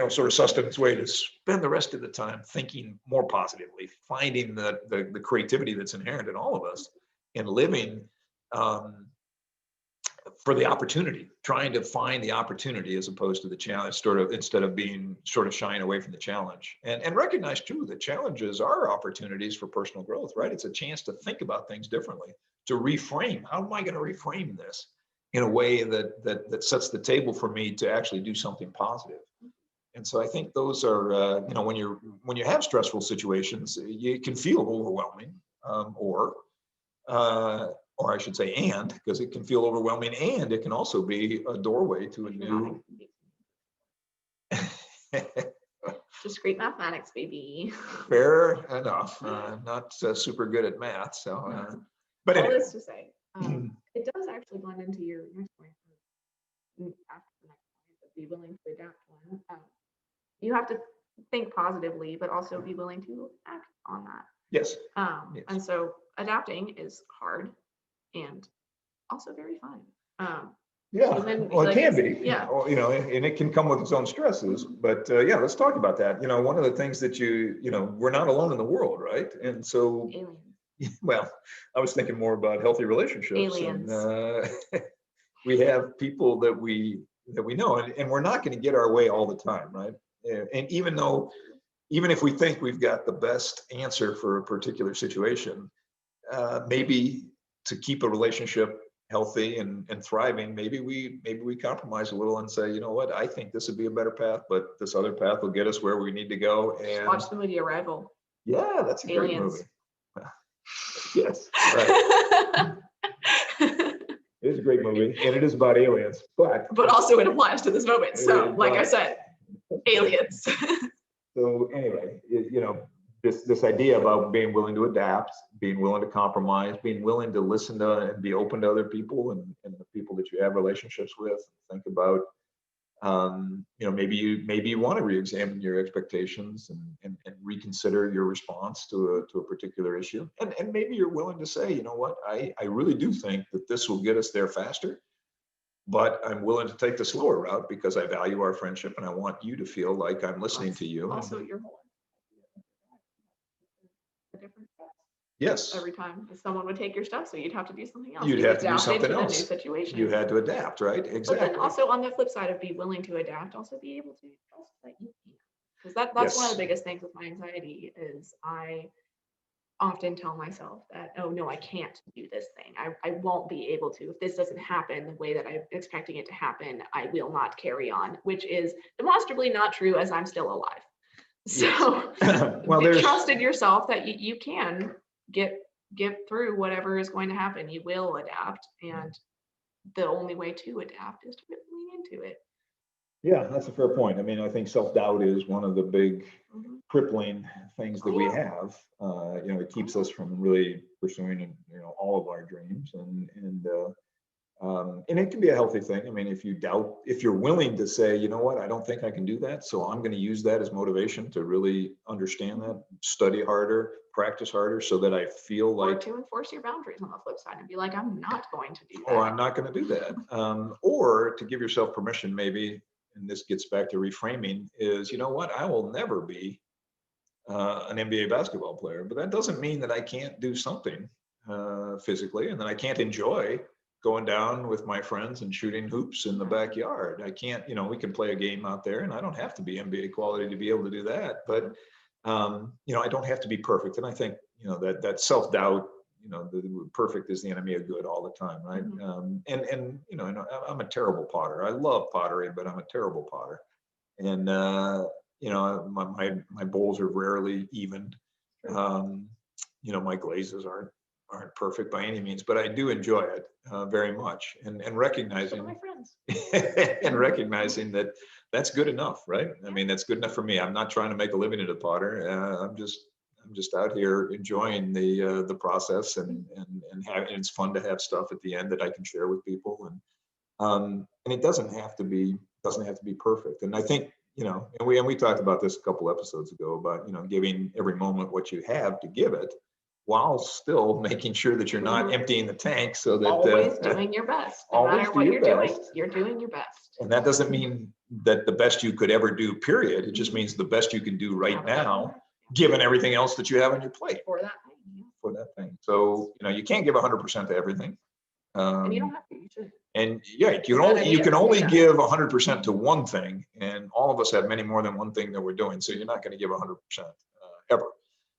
sort of sustenance way. To spend the rest of the time thinking more positively, finding the creativity that's inherent in all of us, and living for the opportunity, trying to find the opportunity as opposed to the challenge, instead of being shying away from the challenge, and recognize too that challenges are opportunities for personal growth, right? It's a chance to think about things differently, to reframe. How am I going to reframe this in a way that sets the table for me to actually do something positive? And so I think those are, when you have stressful situations, it can feel overwhelming, or I should say, because it can feel overwhelming, and it can also be a doorway to a new. Discrete mathematics, baby. Fair enough. Not super good at math, so. But all anyway. this to say, it does actually blend into your next point. After the next point, be willing to adapt one. You have to think positively, but also be willing to act on that. Yes. Yes. And so adapting is hard and also very fun. It can be. Yeah. And it can come with its own stresses. But let's talk about that. One of the things that we're not alone in the world, right? And so. Aliens. Well, I was thinking more about healthy relationships. Aliens. And, we have people that we know, and we're not going to get our way all the time, right? And even if we think we've got the best answer for a particular situation, maybe to keep a relationship healthy and thriving, maybe we compromise a little and say, you know what, I think this would be a better path, but this other path will get us where we need to go. And watch the movie Arrival. Yeah, that's a Aliens. great movie. Yes, right. It is a great movie, and it is about aliens, but also it applies to this moment. So, like I said, aliens. So anyway, this idea about being willing to adapt, being willing to compromise, being willing to listen to and be open to other people and the people that you have relationships with. Think about, maybe you want to re-examine your expectations and reconsider your response to a particular issue. And maybe you're willing to say, you know what, I really do think that this will get us there faster, but I'm willing to take the slower route because I value our friendship and I want you to feel like I'm listening to you. Also, your whole. Yes. Every time someone would take your stuff, so you'd have to do something else. You'd have to do adapt something into the new else. situation. You had to adapt, right? But Exactly. then also on the flip side of be willing to adapt, also be able to trust that you can. Because that's one of Yes. the biggest things with my anxiety is I often tell myself that, oh no, I can't do this thing. I won't be able to. If this doesn't happen the way that I'm expecting it to happen, I will not carry on, which is demonstrably not true as I'm still alive. So Well, there's trust in yourself that you can get through whatever is going to happen. You will adapt, and the only way to adapt is to really lean into it. Yeah, that's a fair point. I mean, I think self-doubt is one of the big Mhm. crippling things that Oh, we yeah. have. You know, it keeps us from really pursuing, you know, all of our dreams, and it can be a healthy thing. I mean, if you doubt, if you're willing to say, you know what, I don't think I can do that, so I'm going to use that as motivation to really understand that, study harder, practice harder, so that I feel Or like, to enforce your boundaries on the flip side and be like, I'm not going to do oh, that. I'm not going to do that. Or to give yourself permission, maybe, and this gets back to reframing, is, you know what, I will never be an NBA basketball player, but that doesn't mean that I can't do something physically, and that I can't enjoy going down with my friends and shooting hoops in the backyard. I can't, you know, we can play a game out there, and I don't have to be NBA quality to be able to do that. But you know, I don't have to be perfect. And I think, you know, that self-doubt, you know, the perfect is the enemy of good all the time, right? And you know, I'm a terrible potter. I love pottery, but I'm a terrible potter. And you know, my bowls are rarely even. You know, my glazes aren't perfect by any means, but I do enjoy it very much, and So recognizing do my friends. and recognizing that that's good enough, right? I mean, that's good enough for me. I'm not trying to make a living as a potter. I'm just out here enjoying the process, and it's fun to have stuff at the end that I can share with people, and it doesn't have to be perfect. And I think, you know, and we talked about this a couple episodes ago about, you know, giving every moment what you have to give it, while still making sure that you're not emptying the tank, so that Always doing your best. No always matter do what your you're doing, best. you're doing your best. And that doesn't mean that the best you could ever do, period. It just means the best you can do right now, given everything else that you have on your plate For that thing. Yeah. for that thing. So, you know, you can't give 100% to everything. And you don't have to. You should. And yeah, you can only give 100% to one thing, and all of us have many more than one thing that we're doing. So you're not going to give 100% ever.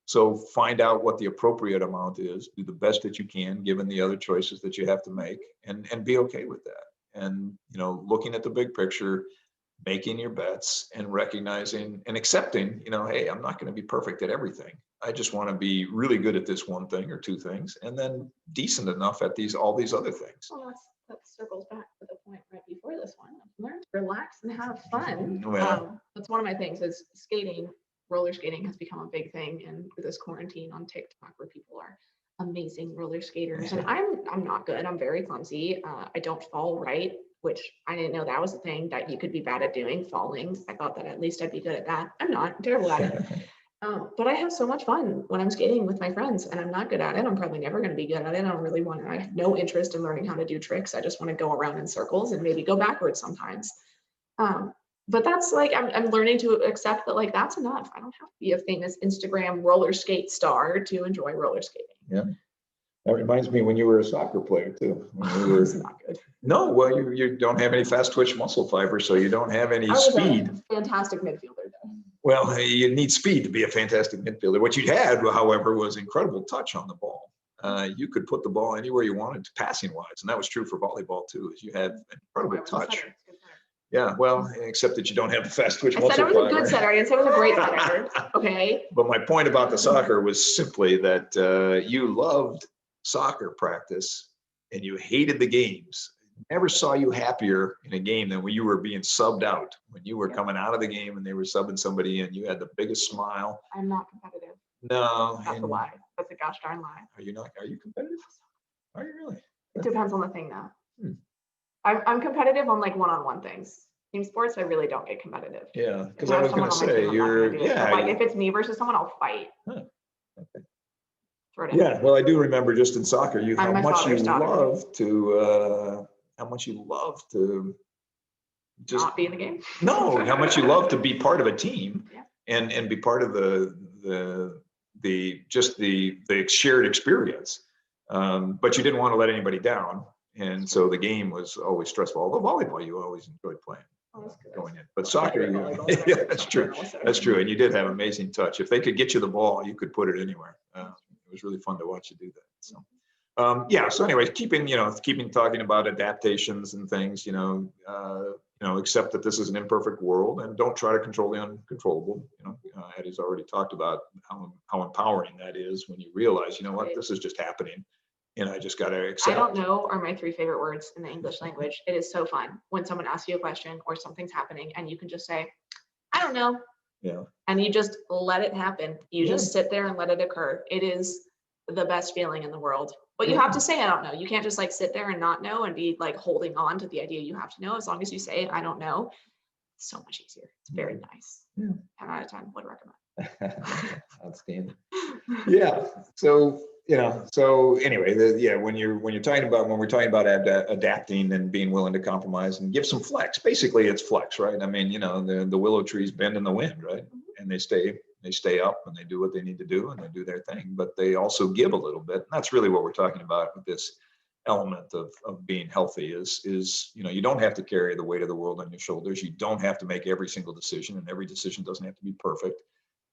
So find out what the appropriate amount is, do the best that you can, given the other choices that you have to make, and be okay with that. And, you know, looking at the big picture, making your bets, and recognizing and accepting, you know, hey, I'm not going to be perfect at everything. I just want to be really good at this one thing or two things, and then decent enough at all these other things. Well, that circles back to the point right before this one. Learn to relax and have fun. Well, That's one of my things is skating. Roller skating has become a big thing in this quarantine on TikTok, where people are amazing roller skaters, and I'm not good. I'm very clumsy. I don't fall right, which I didn't know that was a thing that you could be bad at doing, falling. I thought that at least I'd be good at that. I'm not. I'm terrible at it. But I have so much fun when I'm skating with my friends, and I'm not good at it. I'm probably never going to be good at it. I don't really want to. I have no interest in learning how to do tricks. I just want to go around in circles and maybe go backwards sometimes. But that's like, I'm learning to accept that, like, that's enough. I don't have to be a famous Instagram roller skate star to enjoy roller skating. Yeah. That reminds me when you were a soccer player too. It's not good. No, well, you don't have any fast twitch muscle fibers, so you don't have any I was speed. a fantastic midfielder though. Well, you need speed to be a fantastic midfielder. What you had, however, was incredible touch on the ball. You could put the ball anywhere you wanted, passing wise, and that was true for volleyball too. Is you had incredible touch. Yeah, well, except that you don't have the fast twitch muscle fiber. I said I was a good setter. I didn't say I was a great setter. Okay. But my point about the soccer was simply that you loved soccer practice and you hated the games. Never saw you happier in a game than when you were being subbed out. When you were coming out of the game and they were subbing somebody in, you had the biggest smile. I'm not competitive. No. That's a lie. That's a gosh darn lie. Are you not? Are you competitive? Are you really? It depends on the thing though. I'm competitive on like one-on-one things. Team sports, I really don't get competitive. Yeah, because I was going to say you're. Yeah. But like if it's me versus someone, I'll fight. Huh. Okay. Yeah, well, I do remember just in soccer, how much you love to just not be in the game. No, how much you love to be part of a team and be part of the just the shared experience. But you didn't want to let anybody down. And so the game was always stressful. Although volleyball, you always enjoyed playing. Going in, but soccer, yeah, that's true. That's true. And you did have amazing touch. If they could get you the ball, you could put it anywhere. It was really fun to watch you do that. So, yeah. So, anyways, keeping talking about adaptations and things. Accept that this is an imperfect world, and don't try to control the uncontrollable. Addie's already talked about how empowering that is when you realize, this is just happening. I just got to accept. I don't know are my 3 favorite words in the English language. It is so fun when someone asks you a question or something's happening and you can just say, I don't know. Yeah. And you just let it happen. You just sit there and let it occur. It is the best feeling in the world. But you have to say, I don't know. You can't just sit there and not know and be holding on to the idea you have to know. As long as you say, I don't know, it's so much easier. It's very nice. 10 out of 10 would recommend. Outstanding. Yeah. So anyway, when we're talking about adapting and being willing to compromise and give some flex, basically it's flex, right? I mean, the willow trees bend in the wind, right? And they stay up and they do what they need to do and they do their thing, but they also give a little bit. And that's really what we're talking about with this element of being healthy is you don't have to carry the weight of the world on your shoulders. You don't have to make every single decision, and every decision doesn't have to be perfect.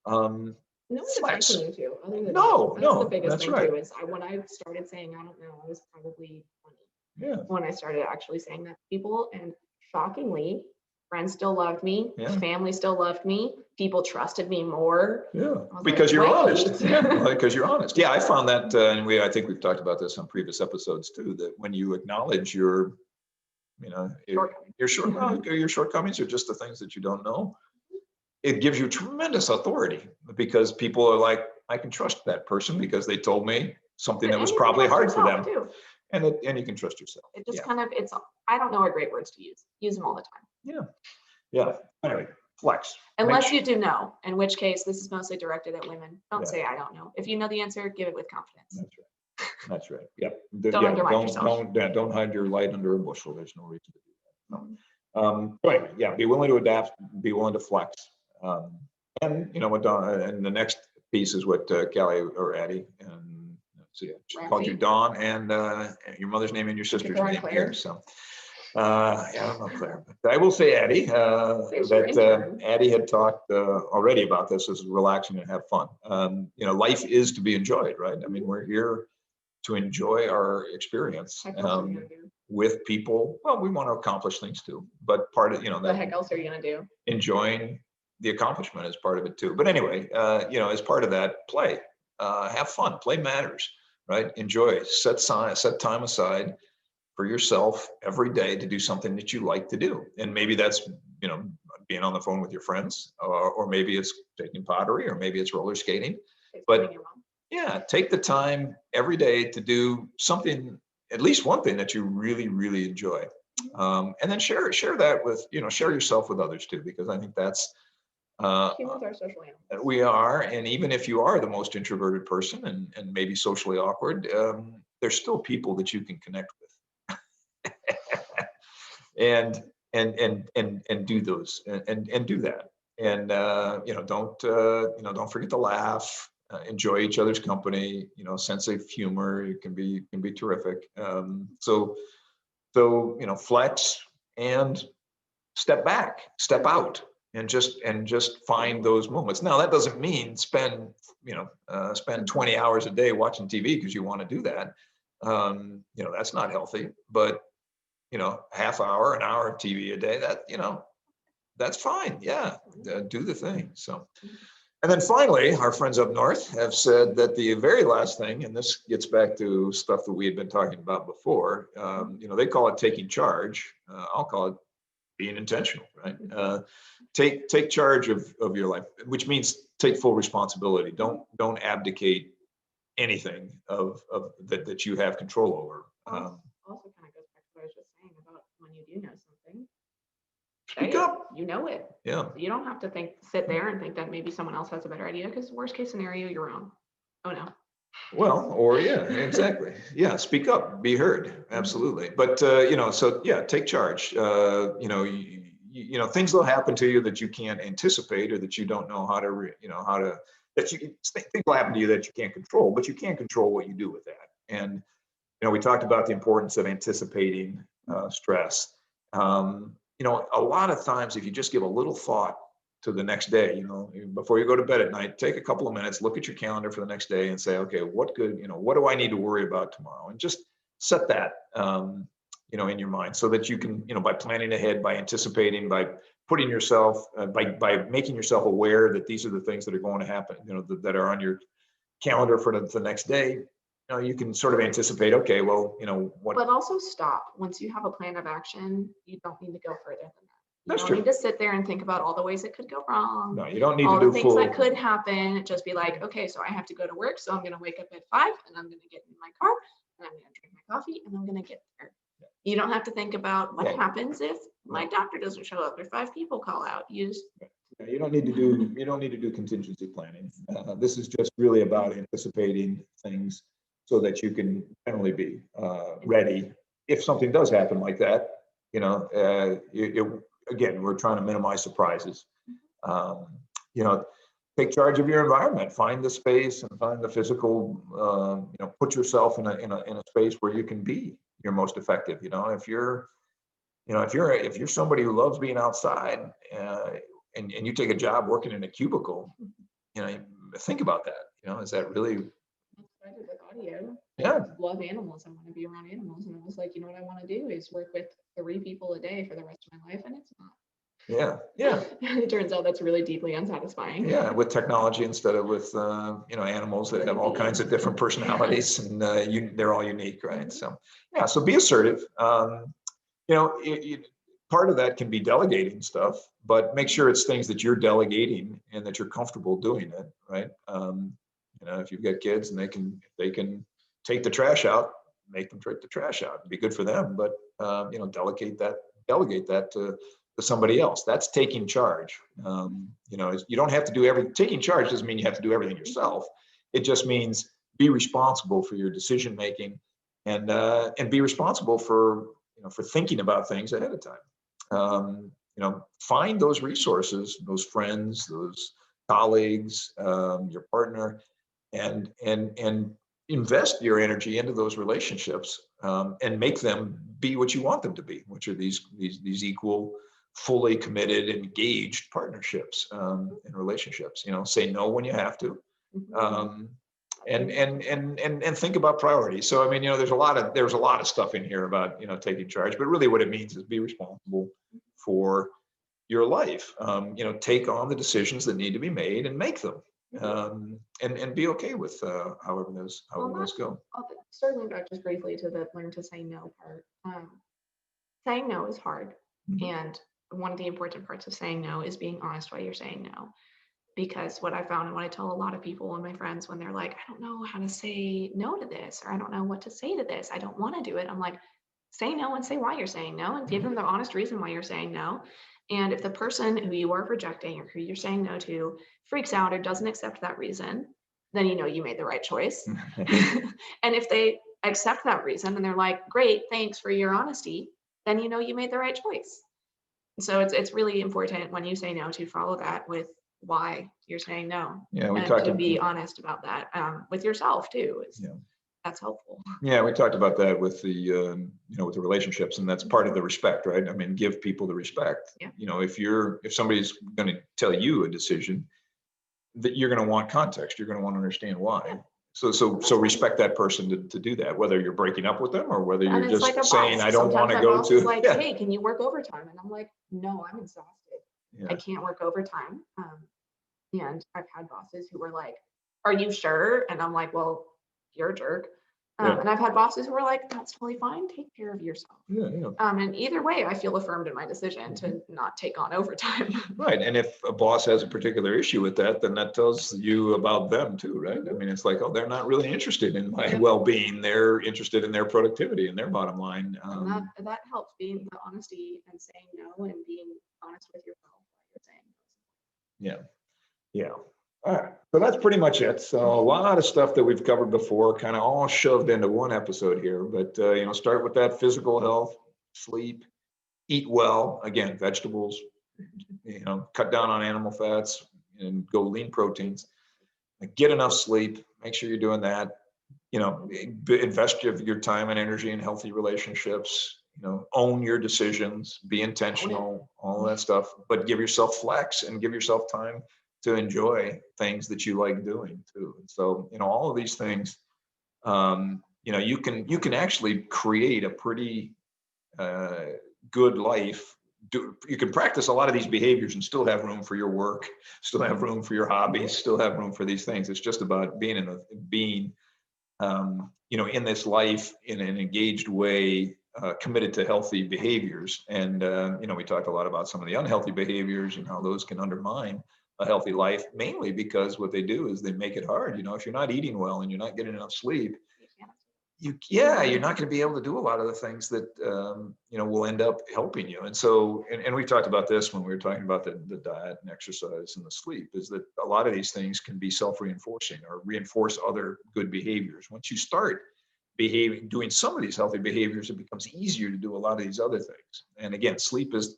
No one's expecting you to. Other than No, the biggest thing too is when I started saying I don't know, I was probably 20. Yeah. When I started actually saying that to people, and shockingly, friends still loved me, family still loved me, people trusted me more. Yeah, because you're honest. Yeah, because you're honest. Yeah, I found that, and I think we've talked about this on previous episodes too. That when you acknowledge your shortcomings, or just the things that you don't know, it gives you tremendous authority, because people are like, I can trust that person because they told me something that was probably hard for them. Too. And you can trust yourself. It just I don't know are great words to use. Use them all the time. Yeah. Yeah. Anyway, flex. Unless you do know, in which case this is mostly directed at women. Don't say I don't know. If you know the answer, give it with confidence. That's right. That's right. Yep. Don't hide your light under a bushel. There's no reason to do that. No. Anyway, be willing to adapt, be willing to flex. And what Dawn, and the next piece is what Callie or Addie, and she called you Dawn, and your mother's name and your sister's name here. So I don't know Claire, but I will say Addie, that Addie had talked already about this as relaxing and have fun. Life is to be enjoyed, right? I mean, we're here to enjoy our experience with people. Well, we want to accomplish things too, but part of the heck else are you gonna do? Enjoying the accomplishment is part of it too. But anyway, as part of that, play, have fun. Play matters, right? Enjoy. Set time aside for yourself every day to do something that you like to do, and maybe that's being on the phone with your friends, or maybe it's taking pottery, or maybe it's roller skating. But take the time every day to do something, at least one thing that you really, really enjoy, and then share that with share yourself with others too, because I think that's. Humans are social animals. We are, and even if you are the most introverted person and maybe socially awkward, there's still people that you can connect with, and do those and do that, and don't forget to laugh, enjoy each other's company. Sense of humor can be terrific. So flex and step back, step out. And just find those moments. Now that doesn't mean spend 20 hours a day watching TV because you want to do that. That's not healthy. But half hour, an hour of TV a day, that's fine. Yeah, do the thing. So, and then finally, our friends up north have said that the very last thing, and this gets back to stuff that we had been talking about before. They call it taking charge. I'll call it being intentional, right? Take charge of your life, which means take full responsibility. Don't abdicate anything of that you have control over. Also kind of goes back to what I was just saying about when you do know something. Speak up. You know it. Yeah. You don't have to sit there and think that maybe someone else has a better idea, because worst case scenario, you're wrong. Oh no. Well, or exactly. Yeah, speak up, be heard. Absolutely. But take charge. Things will happen to you that you can't anticipate, or that you don't know how to that things will happen to you that you can't control, but you can control what you do with that. And we talked about the importance of anticipating stress. A lot of times, if you just give a little thought to the next day, before you go to bed at night, take a couple of minutes, look at your calendar for the next day and say, okay, what do I need to worry about tomorrow? And just set that, in your mind so that you can, by planning ahead, by anticipating, by putting yourself, by making yourself aware that these are the things that are going to happen, that are on your calendar for the next day. You can sort of anticipate, okay, well, what. But also stop. Once you have a plan of action, you don't need to go further than that. That's don't true. need to sit there and think about all the ways it could go wrong. No, you don't need all to the do things full. that could happen. Just be like, okay, so I have to go to work, so I'm going to wake up at 5 and I'm going to get in my car and I'm going to drink my coffee and I'm going to get there. You don't have to think about what happens if my doctor doesn't show up or 5 people call out. You don't need to do contingency planning. This is just really about anticipating things so that you can generally be ready if something does happen like that. Again, we're trying to minimize surprises. Take charge of your environment. Find the space and find the physical. Put yourself in a space where you can be your most effective. If you're somebody who loves being outside and you take a job working in a cubicle, think about that. Is that really? I did with audio. Yeah. I love animals. I want to be around animals. And I was like, what I want to do is work with 3 people a day for the rest of my life. And it's not. Yeah. It turns out that's really deeply unsatisfying. Yeah, with technology instead of with animals that have all kinds of different personalities and they're all unique, right? So so be assertive. Part of that can be delegating stuff, but make sure it's things that you're delegating and that you're comfortable doing it, right? If you've got kids and they can take the trash out, make them take the trash out. It'd be good for them, but delegate that to somebody else. That's taking charge. You don't have to do everything. Taking charge doesn't mean you have to do everything yourself. It just means be responsible for your decision making and be responsible for thinking about things ahead of time. Find those resources, those friends, those colleagues, your partner, and invest your energy into those relationships and make them be what you want them to be, which are these equal, fully committed, engaged partnerships and relationships. Say no when you have to, and think about priorities. So I mean, there's a lot of stuff in here about taking charge, but really what it means is be responsible for your life. Take on the decisions that need to be made and make them. And be okay with however those go. I'll circling back just briefly to the learn to say no part. Saying no is hard, and one of the important parts of saying no is being honest why you're saying no. Because what I found and what I tell a lot of people and my friends when they're like, I don't know how to say no to this, or I don't know what to say to this, I don't want to do it. I'm like, say no and say why you're saying no and give them the honest reason why you're saying no. And if the person who you are rejecting or who you're saying no to freaks out or doesn't accept that reason, then you made the right choice. And if they accept that reason and they're like, great, thanks for your honesty, then you made the right choice. So it's really important when you say no to follow that with why you're saying no. Yeah, we and talked to about, be honest about that with yourself too. That's helpful. Yeah, we talked about that with the with the relationships, and that's part of the respect, right? I mean, give people the respect. Yeah. If somebody's going to tell you a decision, that you're going to want context, you're going to want to understand why. Yeah. So respect that person to do that, whether you're breaking up with them or whether you're just like saying, I don't want to go to. Like, hey, can you work overtime? And I'm like, no, I'm exhausted. Yeah. I can't work overtime. And I've had bosses who were like, are you sure? And I'm like, well, you're a jerk. And I've had bosses who were like, that's totally fine. Take care of yourself. Yeah. And either way, I feel affirmed in my decision to not take on overtime. Right. And if a boss has a particular issue with that, then that tells you about them too, right? I mean, it's like, oh, they're not really interested in my well-being. They're interested in their productivity and their bottom line. And that helps, being the honesty and saying no and being honest with yourself while you're saying no. Yeah. All right. So that's pretty much it. So a lot of stuff that we've covered before, kind of all shoved into one episode here, but start with that physical health, sleep, eat well, again, vegetables, cut down on animal fats and go lean proteins. Get enough sleep, make sure you're doing that. Invest your time and energy in healthy relationships, own your decisions, be intentional, all of that stuff, but give yourself flex and give yourself time to enjoy things that you like doing too. And so, all of these things, you can actually create a pretty good life. You can practice a lot of these behaviors and still have room for your work, still have room for your hobbies, still have room for these things. It's just about being in this life in an engaged way, committed to healthy behaviors. And, we talked a lot about some of the unhealthy behaviors and how those can undermine a healthy life, mainly because what they do is they make it hard. If you're not eating well and you're not getting enough sleep, you're not going to be able to do a lot of the things that, will end up helping you. And so, and we talked about this when we were talking about the diet and exercise and the sleep, is that a lot of these things can be self-reinforcing or reinforce other good behaviors. Once you start doing some of these healthy behaviors, it becomes easier to do a lot of these other things. And again, sleep is,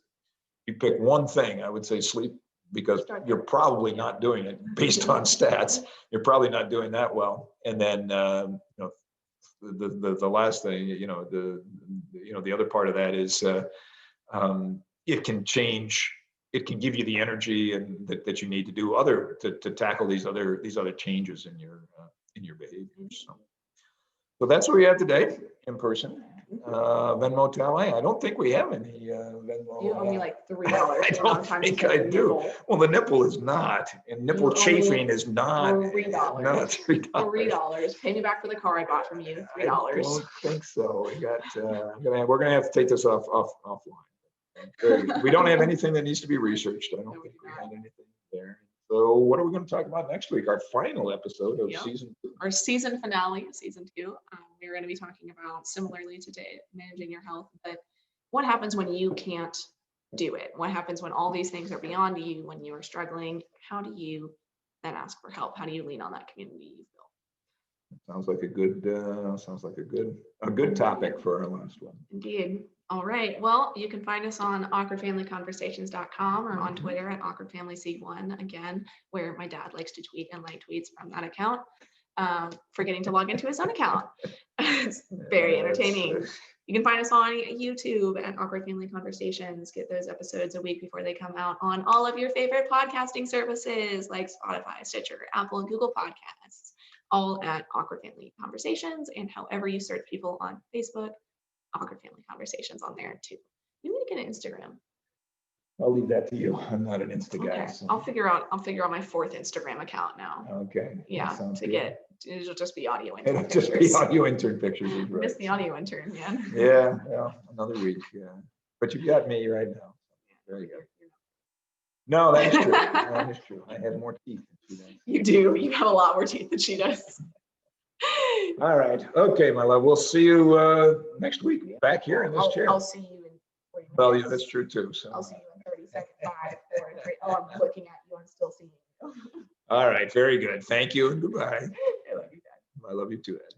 you pick one thing, I would say sleep, because you're probably not doing it based on stats. You're probably not doing that well. And then, the last thing, the other part of that is it can change. It can give you the energy and that you need to do to tackle these other changes in your behaviors. So that's what we have today in person. Venmo Tally. I don't think we have any Venmo. You owe me like $3. I don't think I do. Well, the nipple is not, and nipple chafing is not. $3. Not $3. $3. Pay me back for the car I bought from you. $3. I don't think so. We're gonna have to take this offline. We don't have anything that needs to be researched. I don't think we had anything there. So what are we going to talk about next week? Our final episode of season 2. Our season finale of season 2. We're going to be talking about, similarly today, managing your health, but what happens when you can't do it? What happens when all these things are beyond you, when you are struggling? How do you then ask for help? How do you lean on that community you feel? Sounds like a good topic for our last one. Indeed. All right. Well, you can find us on awkwardfamilyconversations.com or on Twitter at awkwardfamilyc1, again, where my dad likes to tweet and like tweets from that account, forgetting to log into his own account. It's very entertaining. You can find us on YouTube at Awkward Family Conversations. Get those episodes a week before they come out on all of your favorite podcasting services like Spotify, Stitcher, Apple, and Google Podcasts, all at Awkward Family Conversations. And however you search people on Facebook, Awkward Family Conversations on there too. You need to get an Instagram. I'll leave that to you. I'm not an Insta guy. Okay. So. I'll figure out my 4th Instagram account now. Okay. Yeah. It'll just be audio intern. It'll just be audio intern pictures. Right. Miss the audio intern, man. Yeah. Well, another week. Yeah. But you've got me right now. There you go. No, that is true. That is true. I have more teeth than she does. You do. You have a lot more teeth than she does. All right. Okay, my love. We'll see you next week back here in this chair. I'll see you in 40 minutes. Well, yeah, that's true too. So I'll see you in 30 seconds. 5, 4, 3. Oh, I'm looking at you. I'm still seeing you. All right. Very good. Thank you and goodbye. I love you, Dad. I love you too, Ed.